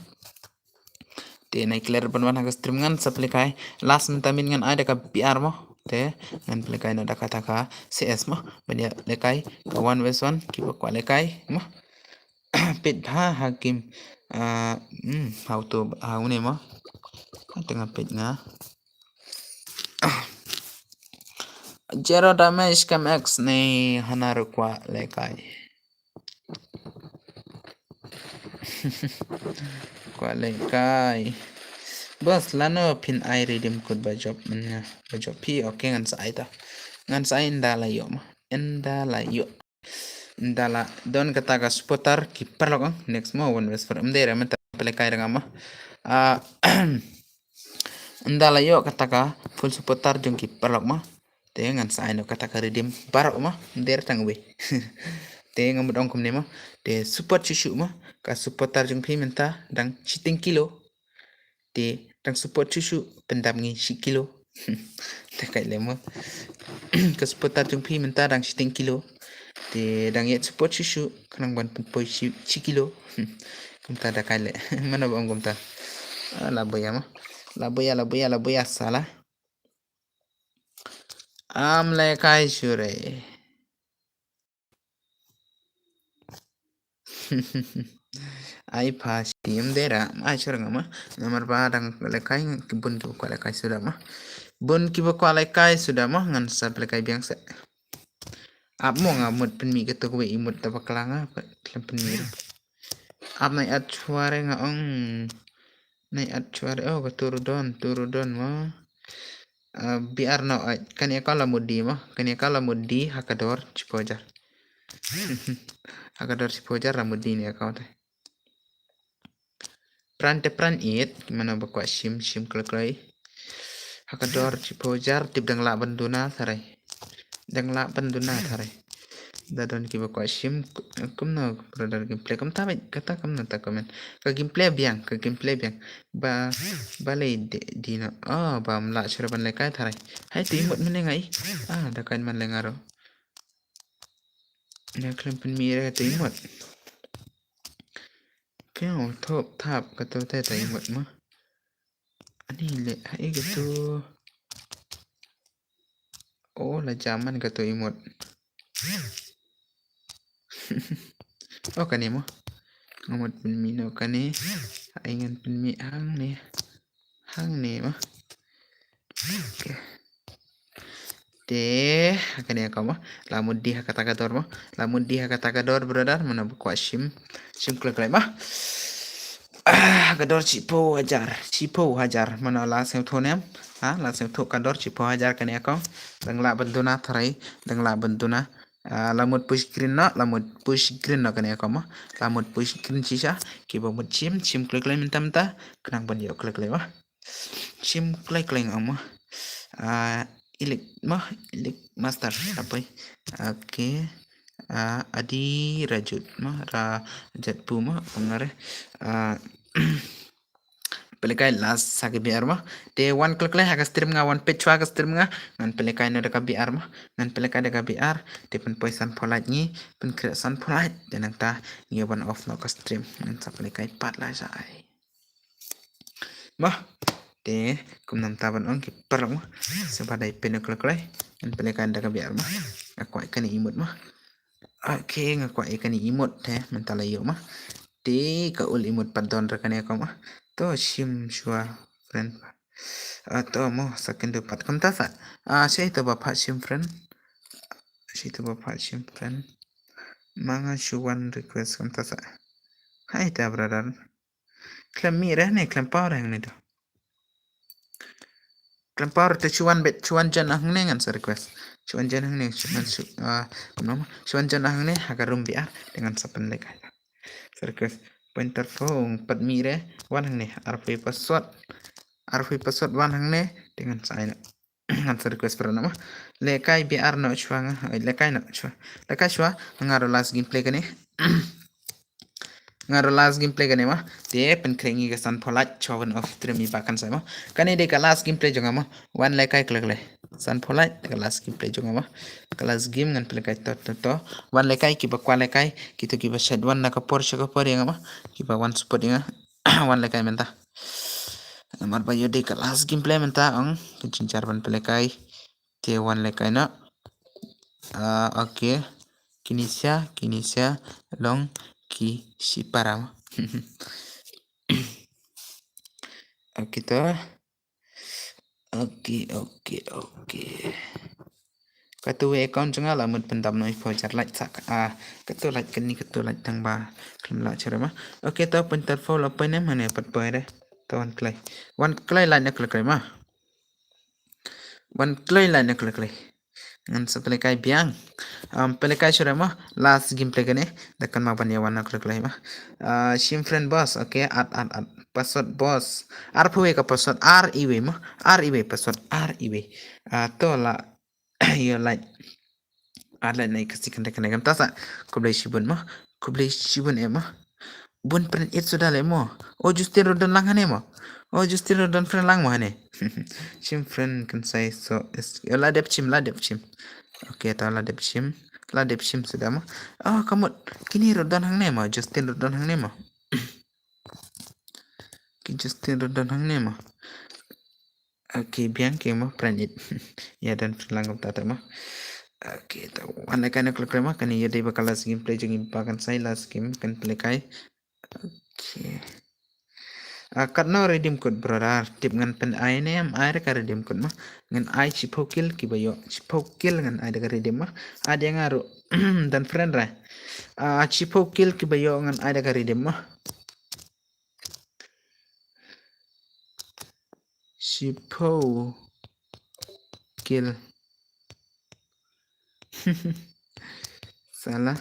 S1: te nai clear ban wan hagas stream ngan sa plekai last mentamin ngan ada ka PR mo te ngan plekai na daka taka CS mo banya lekai ka 1vs1 kiba kwa lekai mo pit hakim how to how ne mo tengah pit nga zero damage kam x ne hanaru kwa lekai kwa lekai bos lano pin ai redeem code ba job pi okay ngan sa ita ngan sa indala yo ndala don kata ka supporter ki perlok next mo one west for mdere menta pelekai dengan mah ndala yo kata ka full supporter jong ki perlok mah te ngan sa ino kata ka redeem barok mah mdere tangwe te ngamud ongkom ne mah te support chuchu mah ka supporter jong pi menta dang chiting kilo te dang support chuchu pendam ngi kilo te kai lemo ka supporter jong pi menta dang chiting kilo Te dang yet support susu kanang ban poi kilo. Kumta da kale. Mana bang kumta. La boya salah. Le kai shure. Ai pa sim dera ai shure ngama. Nomor ba dang le kai bun ki ko le kai sudah mah. Bun ki ko le kai sudah mah ngan sa le kai biang se. Ap mo nga mut pen mi ketu ko imut ta baklanga klem pen mi. Ap nai at chuare nga ong nai at chuare oh turudon mah. Biar no kan ya kala mudi mah kan ya kala mudi hakador cipojar. Hakador cipojar ramudi ni account. Pran it mana bakwa sim kleklai. Hakador cipojar tip dang la banduna tharai. Dang la banduna tharai. Dadon ki bakwa sim kumno brother gameplay kam tabai kata kam nata komen. Ka gameplay biang ba balai dina ba mla cheraban lekai tharai. Hai timut menengai da kan man lengaro. Ne klem pen mire timut. Kau top tap kata timut mah. Ani le hai gitu. Oh la zaman kata imut. Oh kan mo. Ngamut pen mino kani. Ingan pen mi hang ni mah. Okay. Deh akan ya kamu lamun di hakatagador mah lamun di hakatagador brother mana buku sim klek mah gador cipo hajar mana la sem thonem la sem tho kador cipo hajar kan ya kau dang la benduna tharai dang la benduna lamut push green no kan ya kau mah lamut push green sisa kiba mut sim klek minta kenang ban yo klek mah sim klek amah ilik master apa oke adi rajut mah rajat pu mah pengare pelekai las sage biar mah te one klik le hagas stream nga one page hagas stream nga ngan pelekai no deka biar mah ngan pelekai deka biar te pen poisan polat ni pen kreasan polat dan ta ngi one off no ka stream ngan sa pelekai pat la sai mah te kum nam taban on ki perang mah sebadai penoklai en pelekan daga biar mah ngakwai kan imut mah oke ngakwai kan imut teh mentala yo mah te ka ul imut padon rekan ya mah to sim shua friend atau mo second dapat kam ta sa saya to bapak sim friend manga shuan request kam ta sa hai ta brother klem mi reh ne klem power yang ni to Klempar te cuan jan hang ne ngan request. Cuan jan hang ne cuan jan hang ne agar rumbia dengan sapen lek. Request pointer phone pat mire wan hang ne RP password wan hang ne dengan sign ngan request per nama lekai biar no chuang lekai chua ngaro last gameplay kane ngaro last gameplay kane mah te pen krengi ga san pholat chowen of tremi bakan sa mah kane de ka last gameplay jonga mah one like ai klek le san pholat de ka last gameplay jonga mah ka last game ngan play kai to one like ai ki ba kwa like ai ki to ki ba shed one na ka por yang mah ki ba one support yang one like ai menta amar ba yo de ka last gameplay menta ang kincar ban play kai te one like ai na okay Kinesia long ki si param kita oke katu account janga lamun pendam noi voucher like sak katu like tang ba klim la cerama oke to pentar follow apa ne mane pat boy re to one clay line klay ma one clay line klay ngan sepelik kai biang pelekai surama last gameplay kene dekan ma ban yawan klek lai ma sim friend boss okay at password boss ka password password to la yo like ala nai kasi kan dekan tasa kublai shibun ema bun print it sudah lemo justiro don lang hanemo justiro don friend lang mo hane sim friend kan say so la dep chim oke ta la dep chim Ladep sim sudah mah. Oh, kamu kini rodan hang nema, Justin rodan hang nema. Justin rodan hang nema. Oke, biang ke mah pranit. Ya dan langgam tata mah. Oke, tahu. Anak-anak kalau mah kan ya dia bakal last gameplay jeung impakan saya last game kan play kai. Oke. Kat no redeem code brother. Tip ngan pen ai ne am ai ka redeem code mah. Ngan ai chipokil kibayo. Chipokil ngan ai ka redeem mah. Ada yang ngaruh dan friend ra. Chipokil kibayo ngan ai ka redeem mah. Chipokil. Salah.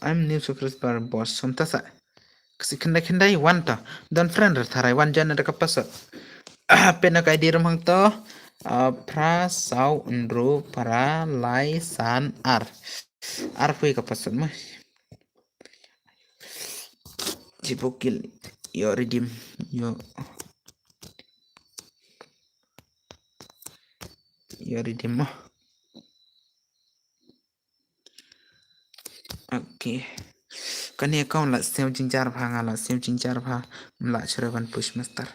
S1: I'm new subscriber boss. Somta sa. Kasi kenda-kendai wan ta. Dan friend ra tharai wan jan ada kapasa. Pena kai di rumah to. Pra sau unru para lai san ar. Ar fui kapasa mah. Chipokil. Yo redeem. Yo redeem mah. Oke. Kani account la sem jinjar bha ngala sem jinjar bha mla chreban push master.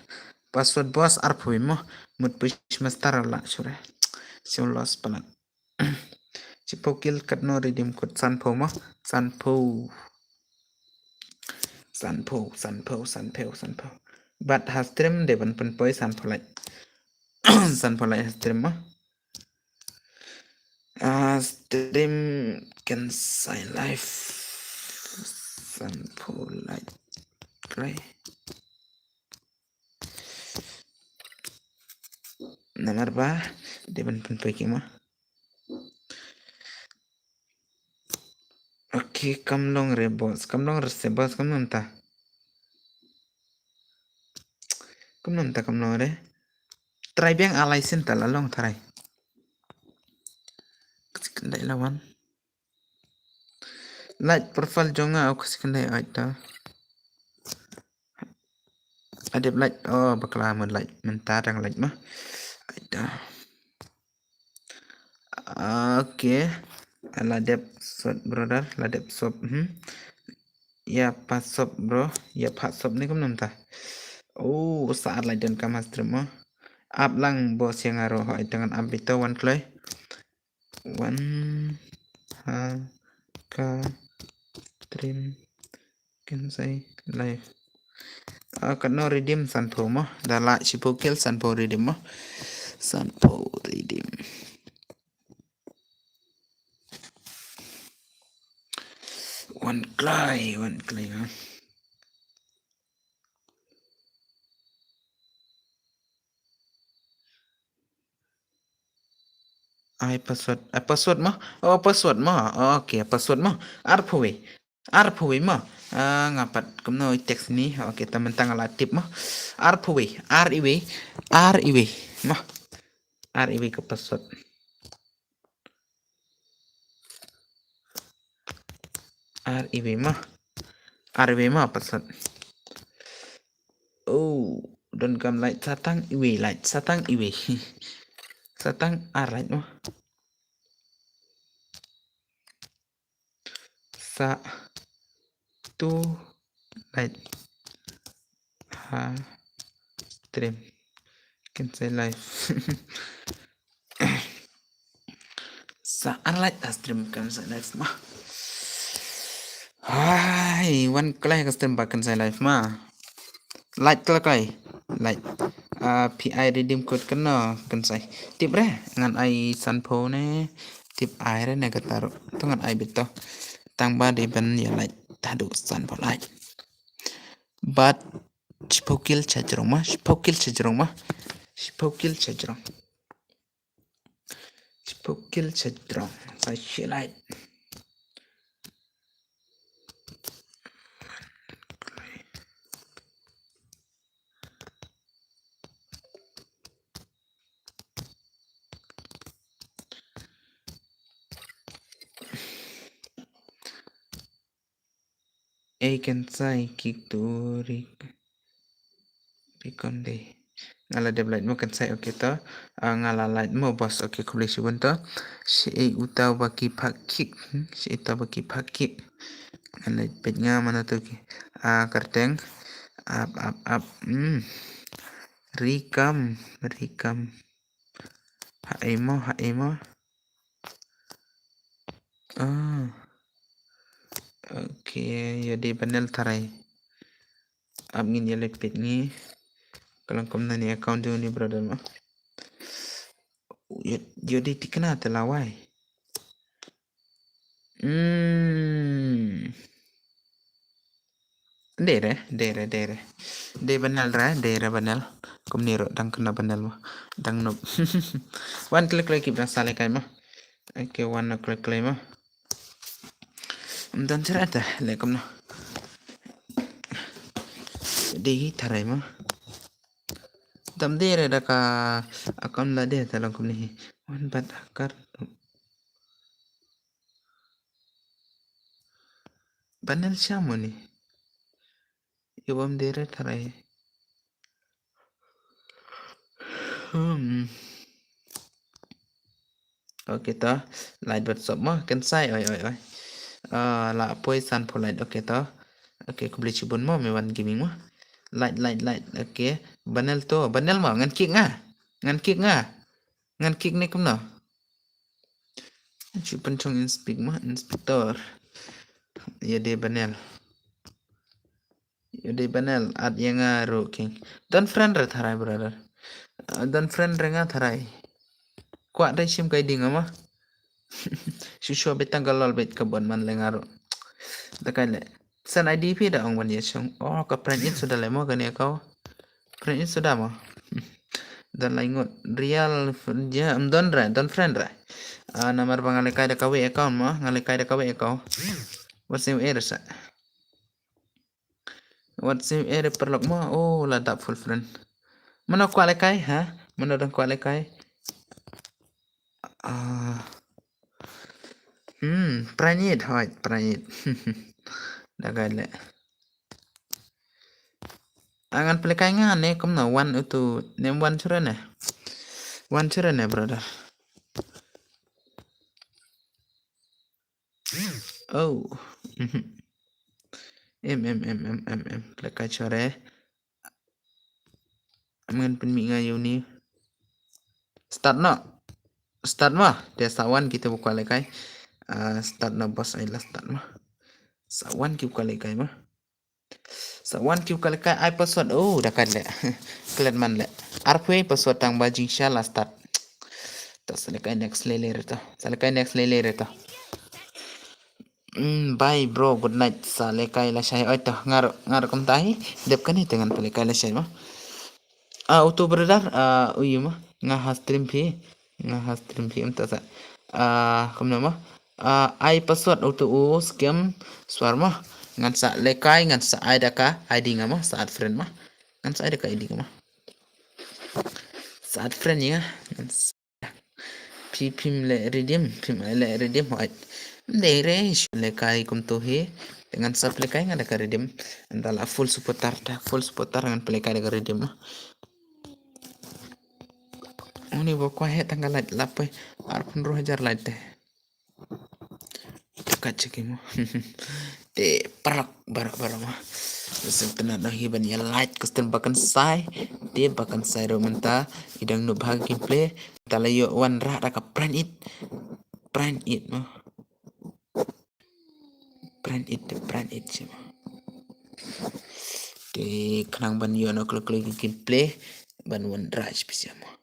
S1: Password boss ar phui mo mut push master la chure. Sem loss palan. Chipokil katno redeem code sanpho mo sanpho. But has stream devan pen poi sanpho lai. Sanpho lai has stream mo. Stream can say live. Sanpho lai. Play. Nomor ba devan pen poi kima. Oke, kamlong re bos. Kamlong re se bos kamlong ta. Kamlong re. Try biang alai sin ta lalong try. Kendai lawan. Like profile jonga aku kendai aita. Adep like oh bakal aman like mentar yang like mah. Aita. Oke. Ladep sop brother, ladep sop. Ya pas sop bro, ya pas sop ni kamlong ta. Oh, saat like dan kamas stream mah. Up lang bos yang aroh dengan abito one play. One ka stream can say live. Kano redeem sanpho mo dala chipokil sanpho redeem mo sanpho redeem. One clay ha. Ai password mo. Oh password mo. Oke password mo. Arpui mo. Ngapat kumno teks ni. Oke teman-teman ala tip mo. Arpui mo. RIW ke password. RIW mo password. Oh, don kam light satang iwi light satang iwi. Satang light mo. Tu light stream can say live. Light stream can say live mah. Hai, one klay ka stream bahkan say live mah. Light klay. Light. PI redeem code kena kan say. Tip re ngan ai sanpho ne. Tip ai re ne kataro. Tu ngan ai bito. Tangba de ban ya light tadu sanpho light. But chipokil chajrong mah. Chipokil chajrong. Say light. Can say kick to pikonde. ngala de light mo kan sai okay to ngala light mo boss okay kubli shibun to si utau baki phakik si utau baki phakik ngala pet nga mana to ki karteng up rikam haimo okay jadi panel tarai up ngin yelek pet ngi kalau kom nani account ni brother ma jadi tikna telawai dere de banal ra dere banal kom niro dang kena banal ma dang no one click lagi bang sale kai ma okay one click lagi ma dan cerita le kom no di tarai ma dam dere da ka account la de talang kom ni one bat akar banal siamo ni Yobam dere tarai okay to light bật sọp mà cần sai oi là poi san po light okay to okay ku beli cibun mo me wan gaming mo light okay banel to banel mo ngan kick ni kum no cibun trong inspector ya de banel at yang ro king dan friend ra tharai brother dan friend renga tharai kwa dai sim kai ding ama Shusho betang galol bet kabon man lengaro. Takale. San IDP da ong ban yesong. Oh, ka print it sudah lemo kan ya kau. Print it sudah mo. Dan laingot real ja don friend ra. Nomor pangalekai da kawe account mo, ngalekai da kawe account. WhatsApp air sa. WhatsApp air perlok mo. Oh, la tak full friend. Mana ku alekai ha? Mana dong ku alekai? Pranit hoy pranit. Dagale. Angan pelekai ngane kom na one itu nem one churene. One churene brother. Oh. Pelekai chore. Amangan penmi ngayu ni. Start mah. Dia sawan kita buka lekai. Start na bos ailah start mah. Sawan kita buka lekai mah. Sawan kita buka lekai ai password. Oh dah kan le. Kalian man le. Arpwe password tang bajing inshallah start. Tak selekai next layer tu. Bye bro, good night. Salekai la syai oi tu. Ngar kom tahi. Dep kan ni dengan pelekai la syai mah. Auto brother uyu mah ngah stream phi entah sa kom nama ai password auto scam suar mah ngan sa lekai ngan sa id ka id ngama saat friend mah ngan sa id ka id ngama saat friend ya ngan pim le redeem hoit dere lekai kom tu he dengan sa lekai ngan ka redeem andala full supporter ngan lekai ka redeem mah Ini bawa kuah tanggal light lapai, arpun roh hajar light deh. Dekat cekimu, de perak barak mah. Sebenarnya dah hiban ya light kustin bahkan sai, dia bahkan sai romenta, idang nu bahagi play, talayo wan rah raka print it mah. Print it sih mah. De kenang ban yo no klik play, ban wan rah spesial mah.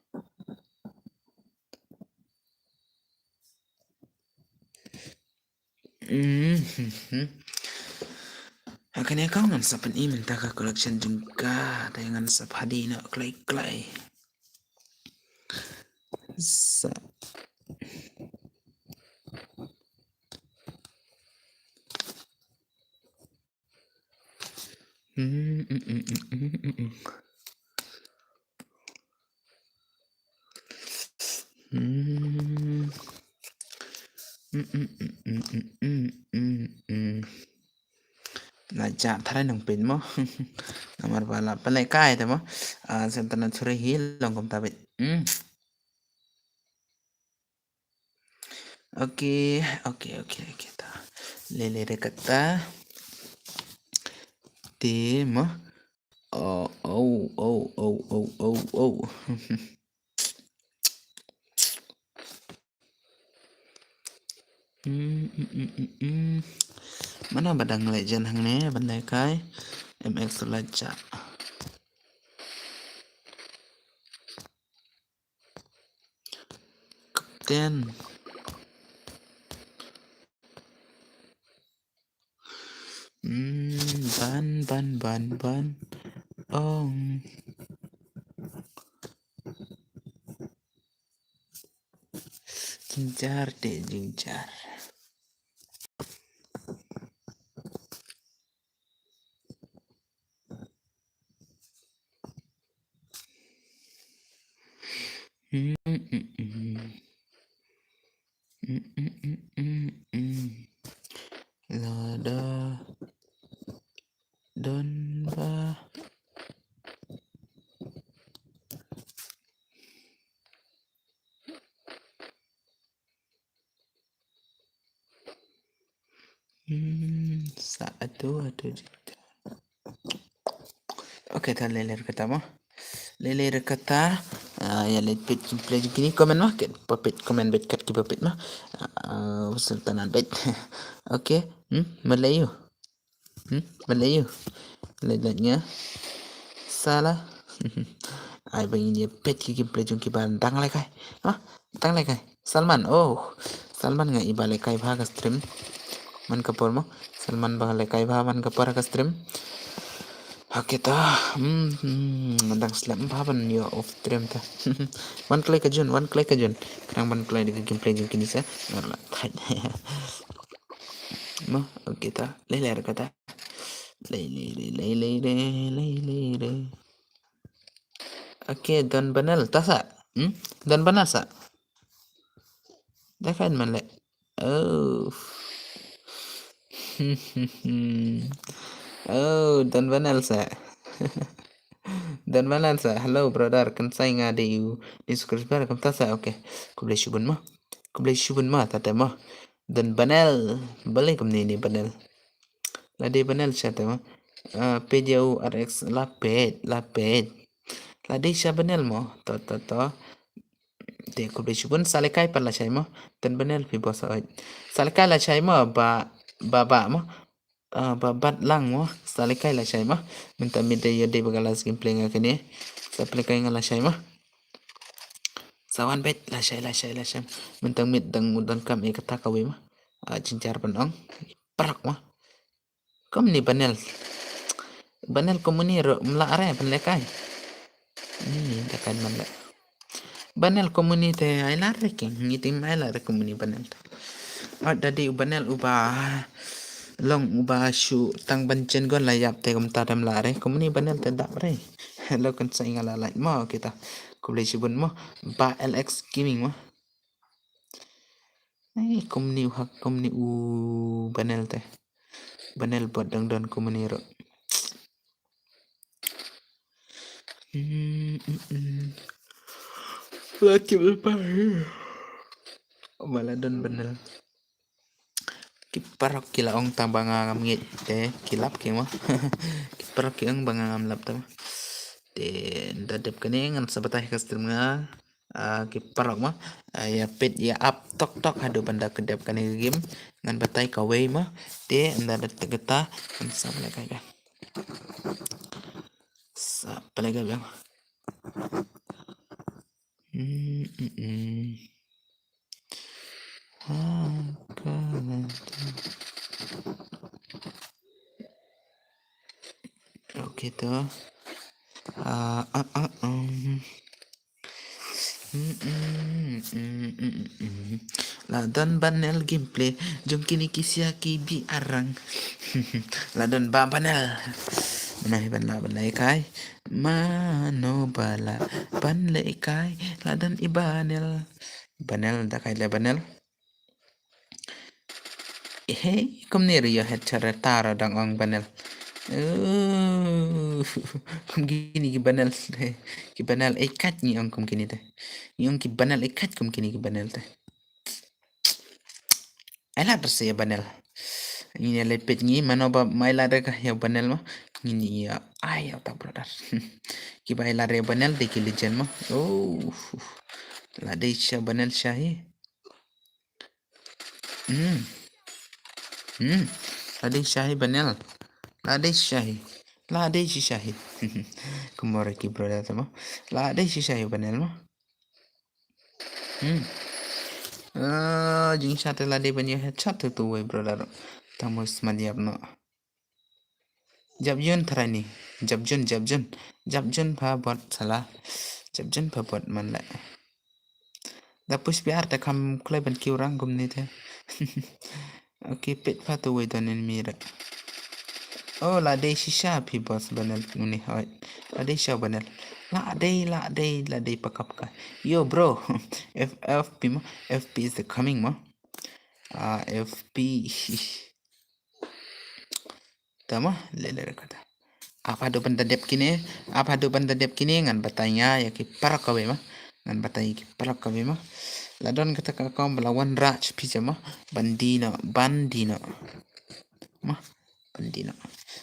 S1: Akan kau ngan sapan iman taka collection juga dengan sap hadina klay. Sa raja tharai nang pin mo namar bala palai kai ta mo sentana chure hil long kom tabit oke ta lele re kata te mo oh mana badang legend hang ne bandai kai mx raja kapten ban ong jinjar deh jinjar lada don ba satu juta. Oke, ta leler kata mo. Leler kata ya let pit play gini komen mah ket papit komen bet kat ki papit mah. Usul tanan bet. Oke, Melayu. Melayu. Lelatnya salah. Ai bang ini pet ki play jung ki ban tang lai kai. Tang lai kai. Salman. Oh. Salman ngai ibale kai bhaga stream. Man kapor mo. Salman bale kai bha man kapor ka stream. Oke ta, mandang slap baban yo off stream ta. One click aja, Kerang one click di gameplay jeng kini sa. Ngarla tad. Mo, oke ta, leler kata. Lele. Oke, Don Banal tasa. Don Banal sa. Dekan man le. Oh. Oh, Don Banal sa. Dan Banal sa. Hello brother, kan saya ngade you subscriber kam tasa. Oke. Ku boleh shubun ma tata ma. Dan Banal, boleh kam ni Banal. Lade Banal siya ta ma. PJU RX lapet. Lade siya Banal mo. To. Te ku boleh shubun salekai pala siya mo. Dan Banal pi bosa. Salekai la siya mo baba mo. Babat lang mo salikai la siya mo minta midde yode bagalas gameplay nga kini salikai nga la siya mo sawan bet la siya minta mid dang udan kam kata kawi mo cincar panong parak mo kam ni Banel komuniro mla are panlekai ini takan mala Banel komunite ay lare king ngitim ay lare komuni Banel dadi Banel ubah long uba shu tang bancen gon layap te kum tadam lare komuni Banel te dak re hello kan sa ingala like mo kita ku boleh shubun mo ba LX gaming mo komuni Banel te Banel buat dang don komuni ro laki berapa malah don Banel kiparok kila ong tang bangangam ngit te kilap ki mo kiparok ki ong bangangam lap ta te dadap kani ngan sabatah ka stream nga kiparok mo ya pet ya up tok hadu banda kedap kani game ngan batai ka way mo te anda dat tegeta ngan sabla kai ga sabla ga bang Oke tuh Ladon Banel gameplay jom kini kisya kibi arang ladon ba Banel Manai banai kai mano bala banle kai ladon Banel da kai le Banel kom ni riyo het cara tara dang ong Banel Kum gini ki banal ikat ni ong kum kini teh. Yung ki banal ikat kum kini ki banal teh. Ala terse ya banal. Ini lepet ni mana ba maila reka ya banal mah. Ini ya ay tak brother. Ki baila re banal de ki lijan mah. Oh. La de sya banal syahi. La de syahi banal. La de syahi. La de syahi. Kumore ki brother mah. La de syahi banal mah. Jing sate la de banyak headshot tu we brother. Tamus madiap no. Jabjun tharani. Jabjun pha bot salah. Jabjun pha bot man la. Da push biar ta kam klai ban kiu rang gum ni the. Okay, pet pha tu we don enemy ra. Oh, la de shisha phi boss banal ni hoy. La de sha banal. La de pakap ka. Yo bro, FP ma, FP is the coming ma. FP. Tama lele kata. Apa do banda dep kini ngan batanya ya ki parak kawe ma. Ngan batanya ki parak kawe ma. Ladon kata ka kaum melawan raj pija ma. Bandino. Ma. Bandino.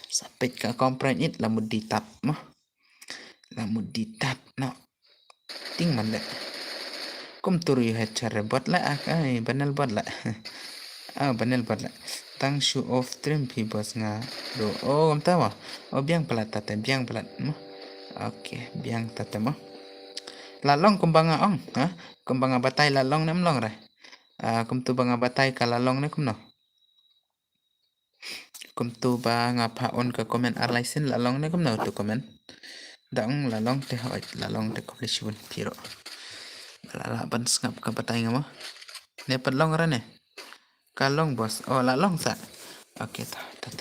S1: Sapit ka kaum pranit lamud ditat ma. Lamud ditat no. Ting man le. Kum turu yu het cara buat la ay banal buat la. Banal buat la. Tang show off trim pi bos nga do. Oh, kamu tahu? Oh, biang pelat tata, biang pelat mo. Oke, biang tata mo. Lalong kumbanga ong, ha? Kumbanga batay lalong nem long ra. Kum tu banga batay ka lalong ne kum no. Kum tu banga paon ka komen arlaisin lalong ne kum no tu komen. Daong lalong te hoy, lalong te koplishun piro. Lala ban ngap ka batay nga mo. Ne padlong ra ne. Kalong bos. Oh, lalong sa. Oke, tata.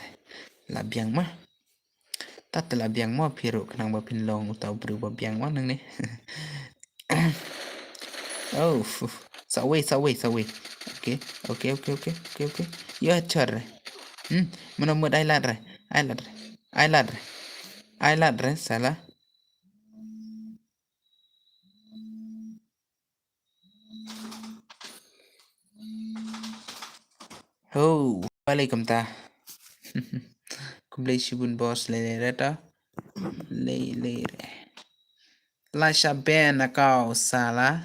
S1: Labiang mah. Tata labiang mo piro kanang bapin long utau berubah biang mo nang ni. Oh, sawi. Okay. Yo char. Mana mud ai lad re salah. Oh, Waalaikum ta. Kumlay shibun boss le reta. Le. Lasha ben akau salah.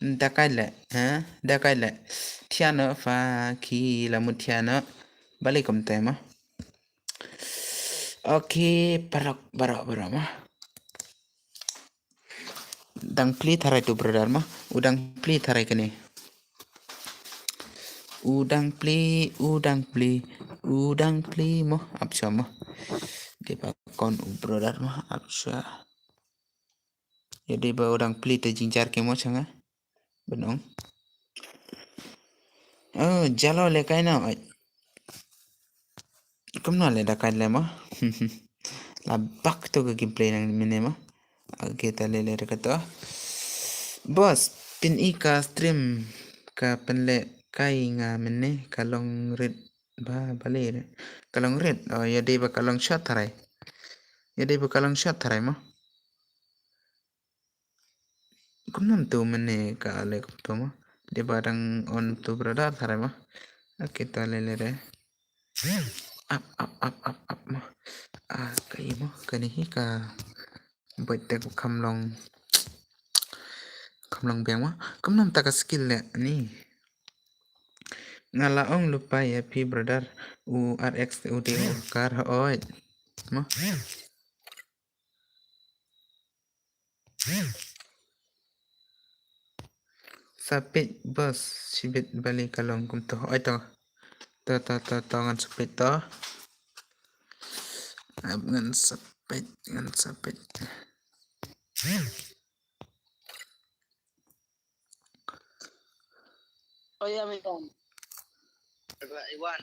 S1: Dakale, ha? Dakale. Tiana fa ki la mutiana. Balikum tema. Okay, barok mah. Dang pli tharai tu brother mah. Udang pli tharai kene. Udang pli mo apsha mo. Dia kon brother mah apsha. Jadi ba udang pli te jinjar ke mo changa. Benong. Oh, jalo le kai na. Kum na le da kai le mo. La bak to ke gameplay nang mine mo. Kita le kata. Boss, pin ika stream ka penle kai nga mene kalong red ba bale kalong red ya de ba kalong shot tharai mo kumnam tu mene ka le to mo de barang on tu brother tharai mo kita le re up mo kai mo kani hi ka boite ko kamlong beng mo kumnam ta ka skill le ni ngalaong lupa ya pi brother URX UD kar oi mo sapit bos sibit balik kalong kum to oi to ngan sapit to ngan sapit
S2: Oh ya, Iwan. Iwan.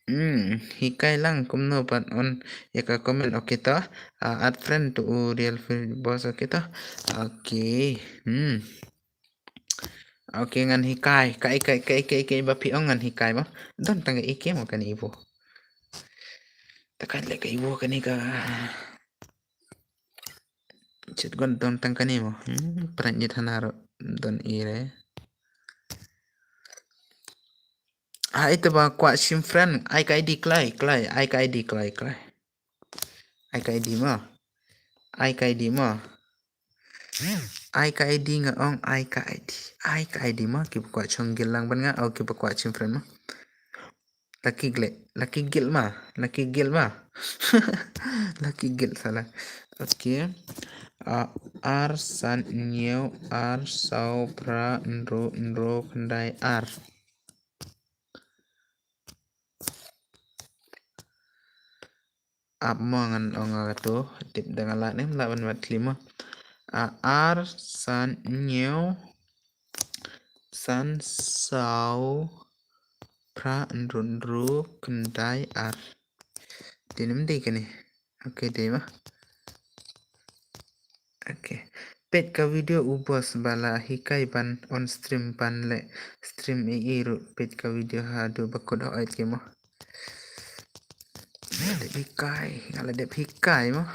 S1: Hikai lang kumno pat on yaka comment okay to. Add friend to real boss okay to. Okay. Okay ngan hikai kai ba piong ngan hikai mo. Don tangga ike mo kan ibu. Takan le ka ibu kan ka. Chat gon don tang kan mo. Pranjit hanaro don ire. Itu ba kwa sim friend ai ka ID klai ai ka ID klai. Ai ka ID mo. Ai ka ID mo. Ai ka ID nga ong ai ka ID mo ki kwa chong gil lang ban nga au ki kwa sim friend mo. Lucky gil ma. Lucky gil salah. Okay. R san new R sau pra nro kendai R. Mangan onga to tip dengan la nem lawan wat lima. R san new san sau pra nro kendai R. Dinam di kani. Oke deh mah. Oke. Pet ka video ubos bala hikai ban on stream ban le stream iru pet ka video hadu bakod hoit ke mo. Ngala dep hikai mo.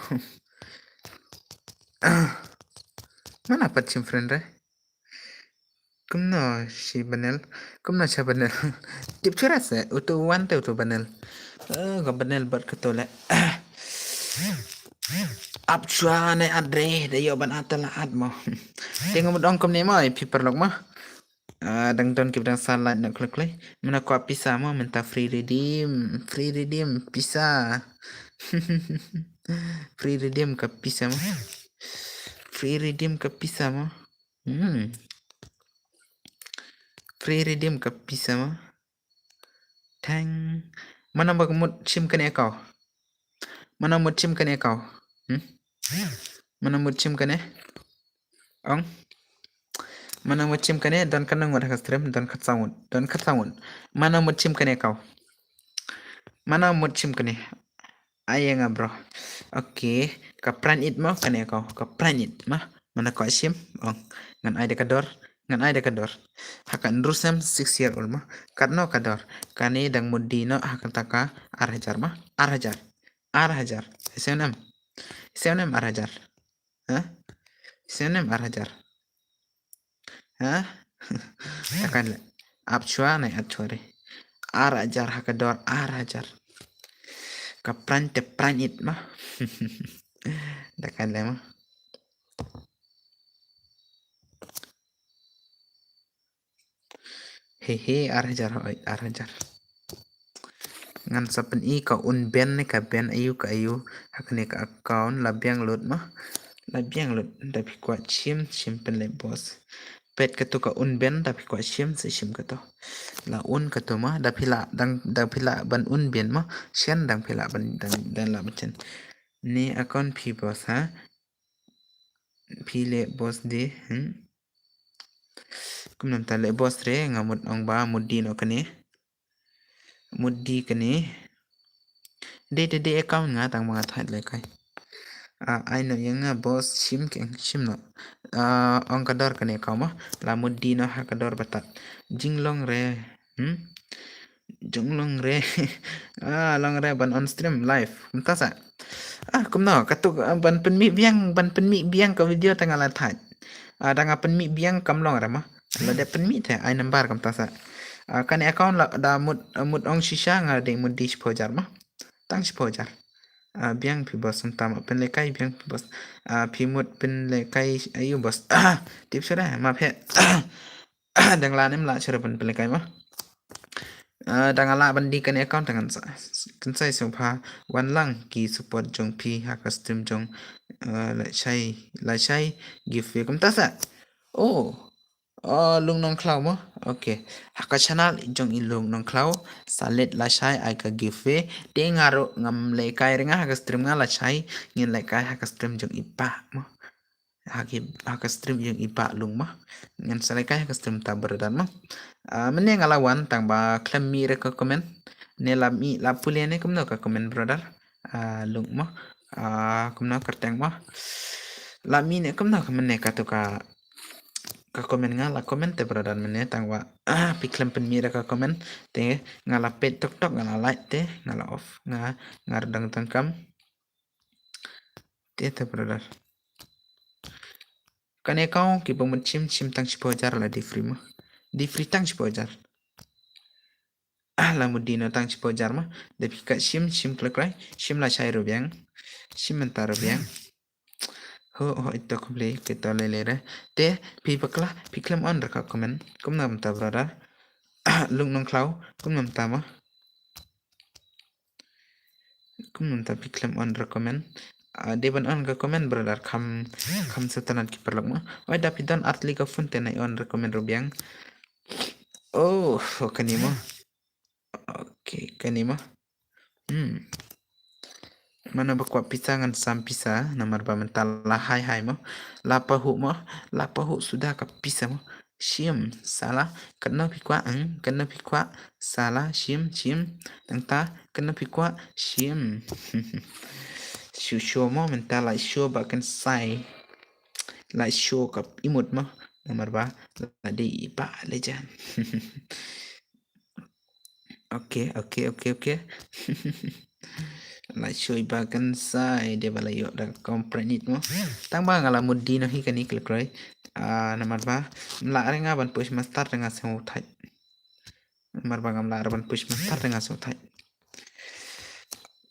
S1: Mana pat sim friend re? Kumno si banel. Kumno cha banel. Tip chura se utu wante utu banel. Ga banel bat ketole. Ap chua ne adre de yo ban atala ad mo. Tengok mo dong kom ne mo pi perlok mo. Dang don kip dang salat nak klik klik. Mana ko pisa mo minta free redeem pisa. Free redeem ka pisa mo. Free redeem ka pisa mo. Free redeem ka pisa mo. Tang. Mana bak mut sim kane kau. Mana mut sim kane kau. Mana mut sim kane. Ong. Mana mut sim kane don kanang wad stream don khatsawun. Mana mut sim kane kau. Mana mut sim kane. Ayang bro. Okay. Kapran it mo kane kau. Kapran it mah. Mana kau sim. Ong. Ngan ay dekador. Hakan rusem 6 year old mah. Karno kador. Kani dang mudino hakan taka arhajar mah. Arhajar. Senem arhajar. Senem arhajar. Takan le. Apchua na atchore. Arhajar hakador arhajar. Kapran te pranit mah. Takan le mah. Hehe arhajar. Ngan sapen I ka un ben ne ka ben ayu hakne ka account labiang lot mah. Labiang lot tapi kuat sim pen le bos. Pet ka tu ka un ben tapi kuat sim ka to. La un ka to mah tapi la ban un ben mah sian dang pila ban dan la macen. Ni account pi bos ha. Pi le bos de. Kum nam ta le bos re ngamut ong ba mudi no kane. Mudi kane. De account nga tang mga thait le kai. I know yang bos sim no. Ong kador kane kau mah la mudi no ha kador batat. Jinglong re. Jonglong re. Long re ban on stream live. Entah sa. Kumno katuk ban penmi biang ka video tengah la thait. Danga penmi biang kamlong re mah. La de penmi the ai nambar kam ta sa. Kan account la da mud ong shisha nga de mudi spojar mah. Tang spojar. Biang pi bos tama pen lekai biang pi bos. Pi mud pen lekai ayu bos. Tip sudah ma phe. Dang la nem la chara pen lekai mah. Dang ala bandi kan account dengan kan sai sopa wan lang ki support jong pi ha custom jong la chai give kum ta sa. Lung nong klau mo. Okay. Haka channel jong ilung nong klau salet la chai ai ka give de ngaro ngam le kai renga haka stream nga la chai ngin le kai haka stream jong ipa mo. Haka stream jong ipa lung mo. Ngin sa le kai haka stream ta berdan mo. Mene ngalawan tang ba klem mi re ko komen. ne la puliane kumno ka comment brother lung mo kumno kerteng mo la mi ne kumno ka mene ka to ka comment nga la comment te brother mene tangwa piklem pen mira ka comment te nga la pet tok tok nga la like te nga la off nga redang tangkam te brother kane kau ki pemut chim tang chipojar la di free tang chipojar la mudino tang chipojar ma de pika chim klekrai chim la chai rubiang chim mentar rubiang ho itu komple kita lele te pi bakla piklem on raka komen kum nam ta brother lung nong klau kum nam ta ma kum nam ta piklem on recommend deban on ka komen brother kham satanan ki perlak ma wai da pidan atli ka fun te nai on recommend rubiang oh kanima okay kanima mana bakwa pizza ngan sam pizza namar ba mental la hai mo la pahu sudah ka pizza mo shim salah kena pikwa salah shim tangta kena pikwa shim show mo mental la show ba kan sai la show ka imut mo namar ba la di ba lejan okay la shoy bagan sai de bala yo da komprenit mo tang ba ngala mudi no hi kani klekrai namar ba la renga ban push master renga se uthai namar ba ngam la ban push master renga se uthai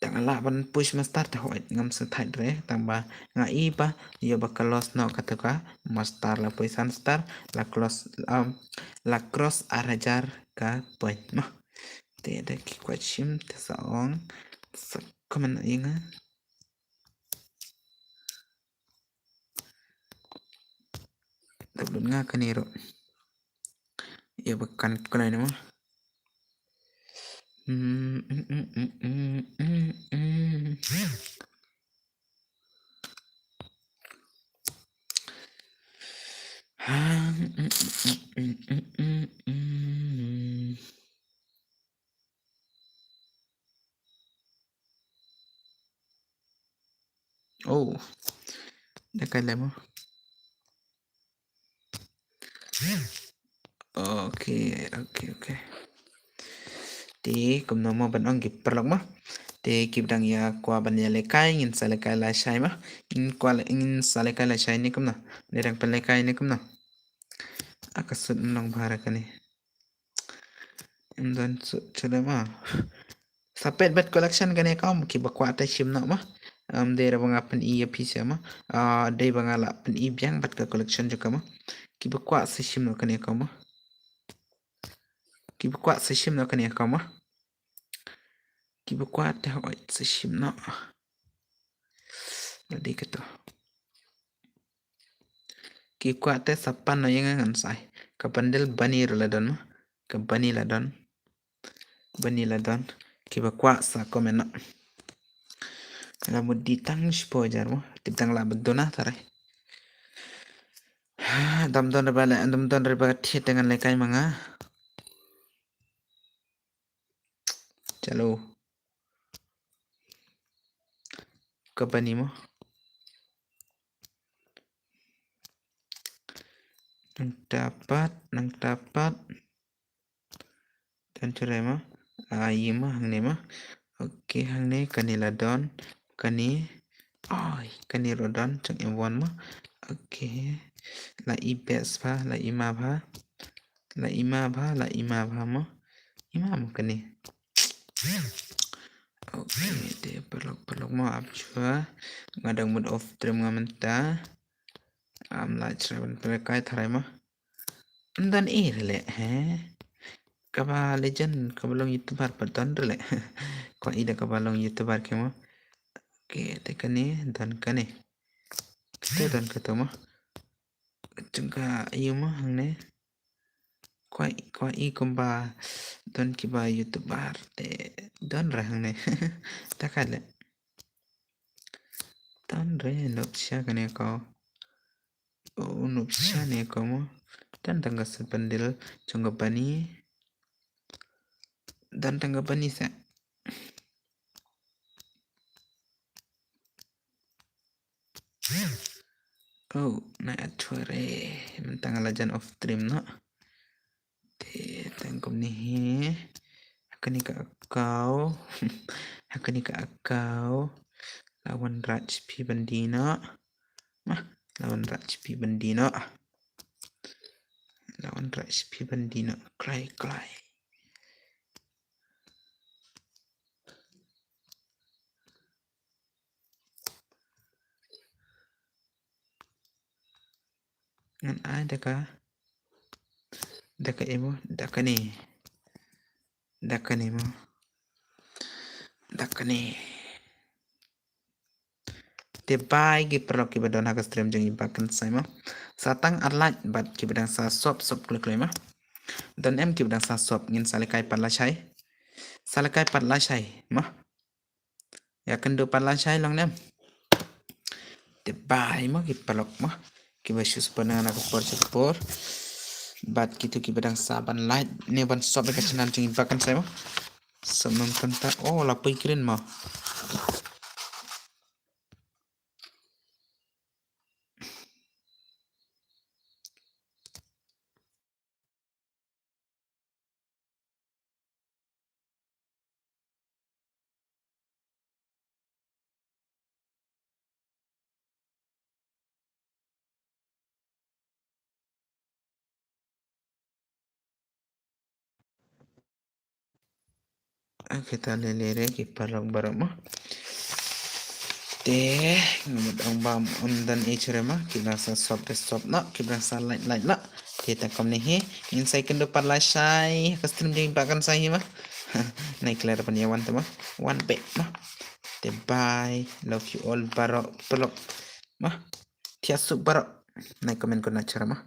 S1: tang la ban push master ta hoi ngam se thai re tang ba nga I ba yo ba kalos no kataka master la puisan star la cross arajar ka point mo te da ki kwachim te saong comment inga tablon nga kaniro ya bakan kunai nama oh dekat lemo okay ti kum no mo ban ong ki perlok ma te ki bdang ya kwa ban ya lekai ngin sa lekai la shai ma in sa lekai la shai ni kum na le rang pen lekai ni kum na akasut nong bhara kani dan chale ma sapet bet collection kani kam ki bakwa ta shim na ma de ra bang apan I pisa ma de bang ala pen I biang bat ka collection juga ma ki bakwa sa shim no kani kam ma ki bakwa sa shim no kani kam ma ki bakwa ta hoi sa shim no Ladi kata ki kwa te sapan no yang ngan sai ka pandel bani ladon ma ka bani ladon ki bakwa sa komen la mudi tang spojar mo tibtang la bedona tare dam don rebala thi dengan lekai manga chalo ka bani mo nang dapat dan cerai mah iya mah hang ne mah oke hang ne kanila don kani kani rodon chang em won mah oke la I bes ba la ima ba mah ima mah kani oke de perlok mah abjua ngadang mood of dream ngamenta la chraban kai tharai mah dan le kaba legend kabalong youtuber pardon rele ko ida kabalong youtuber kemo oke tekani dan kane kita dan ketemu jengka iyo mah hangne ko I kumba dan kiba youtuber te dan rahangne takale dan re nopsya kane ko nopsya ne ko mo dan tangga sependil jongga bani dan tangga bani sa Oh, na atware mentang Legend of Dream no. Tangkom ni akan ni kau akan ni kau lawan Raj P Bandina mah lawan Raj P Bandina klai ngan ada daka emo daka ni mo daka ni te bai gi perlu ki badon haga stream jeng ibakan sai mo satang arlat bat ki badang sa sop klek ma dan em ki badang sa sop ngin salekai patla shai ma ya kendo patla shai long nem te bai mo ki pelok mo ki basyus panana ko por bat gitu ki badang saban light ne ban sop ka chanan jeng ibakan sai mo semam tenta oh lapoi keren mo kita lelere ki palak barang mo te ngamut ang bam undan ichere ma ki rasa sop na ki rasa light na kita kom ni he insai kendo parla sai custom ding bakan sai ma naik clear pan yawan ma one back ma te bye love you all barok pelok ma tiasuk barok naik komen ko na cara ma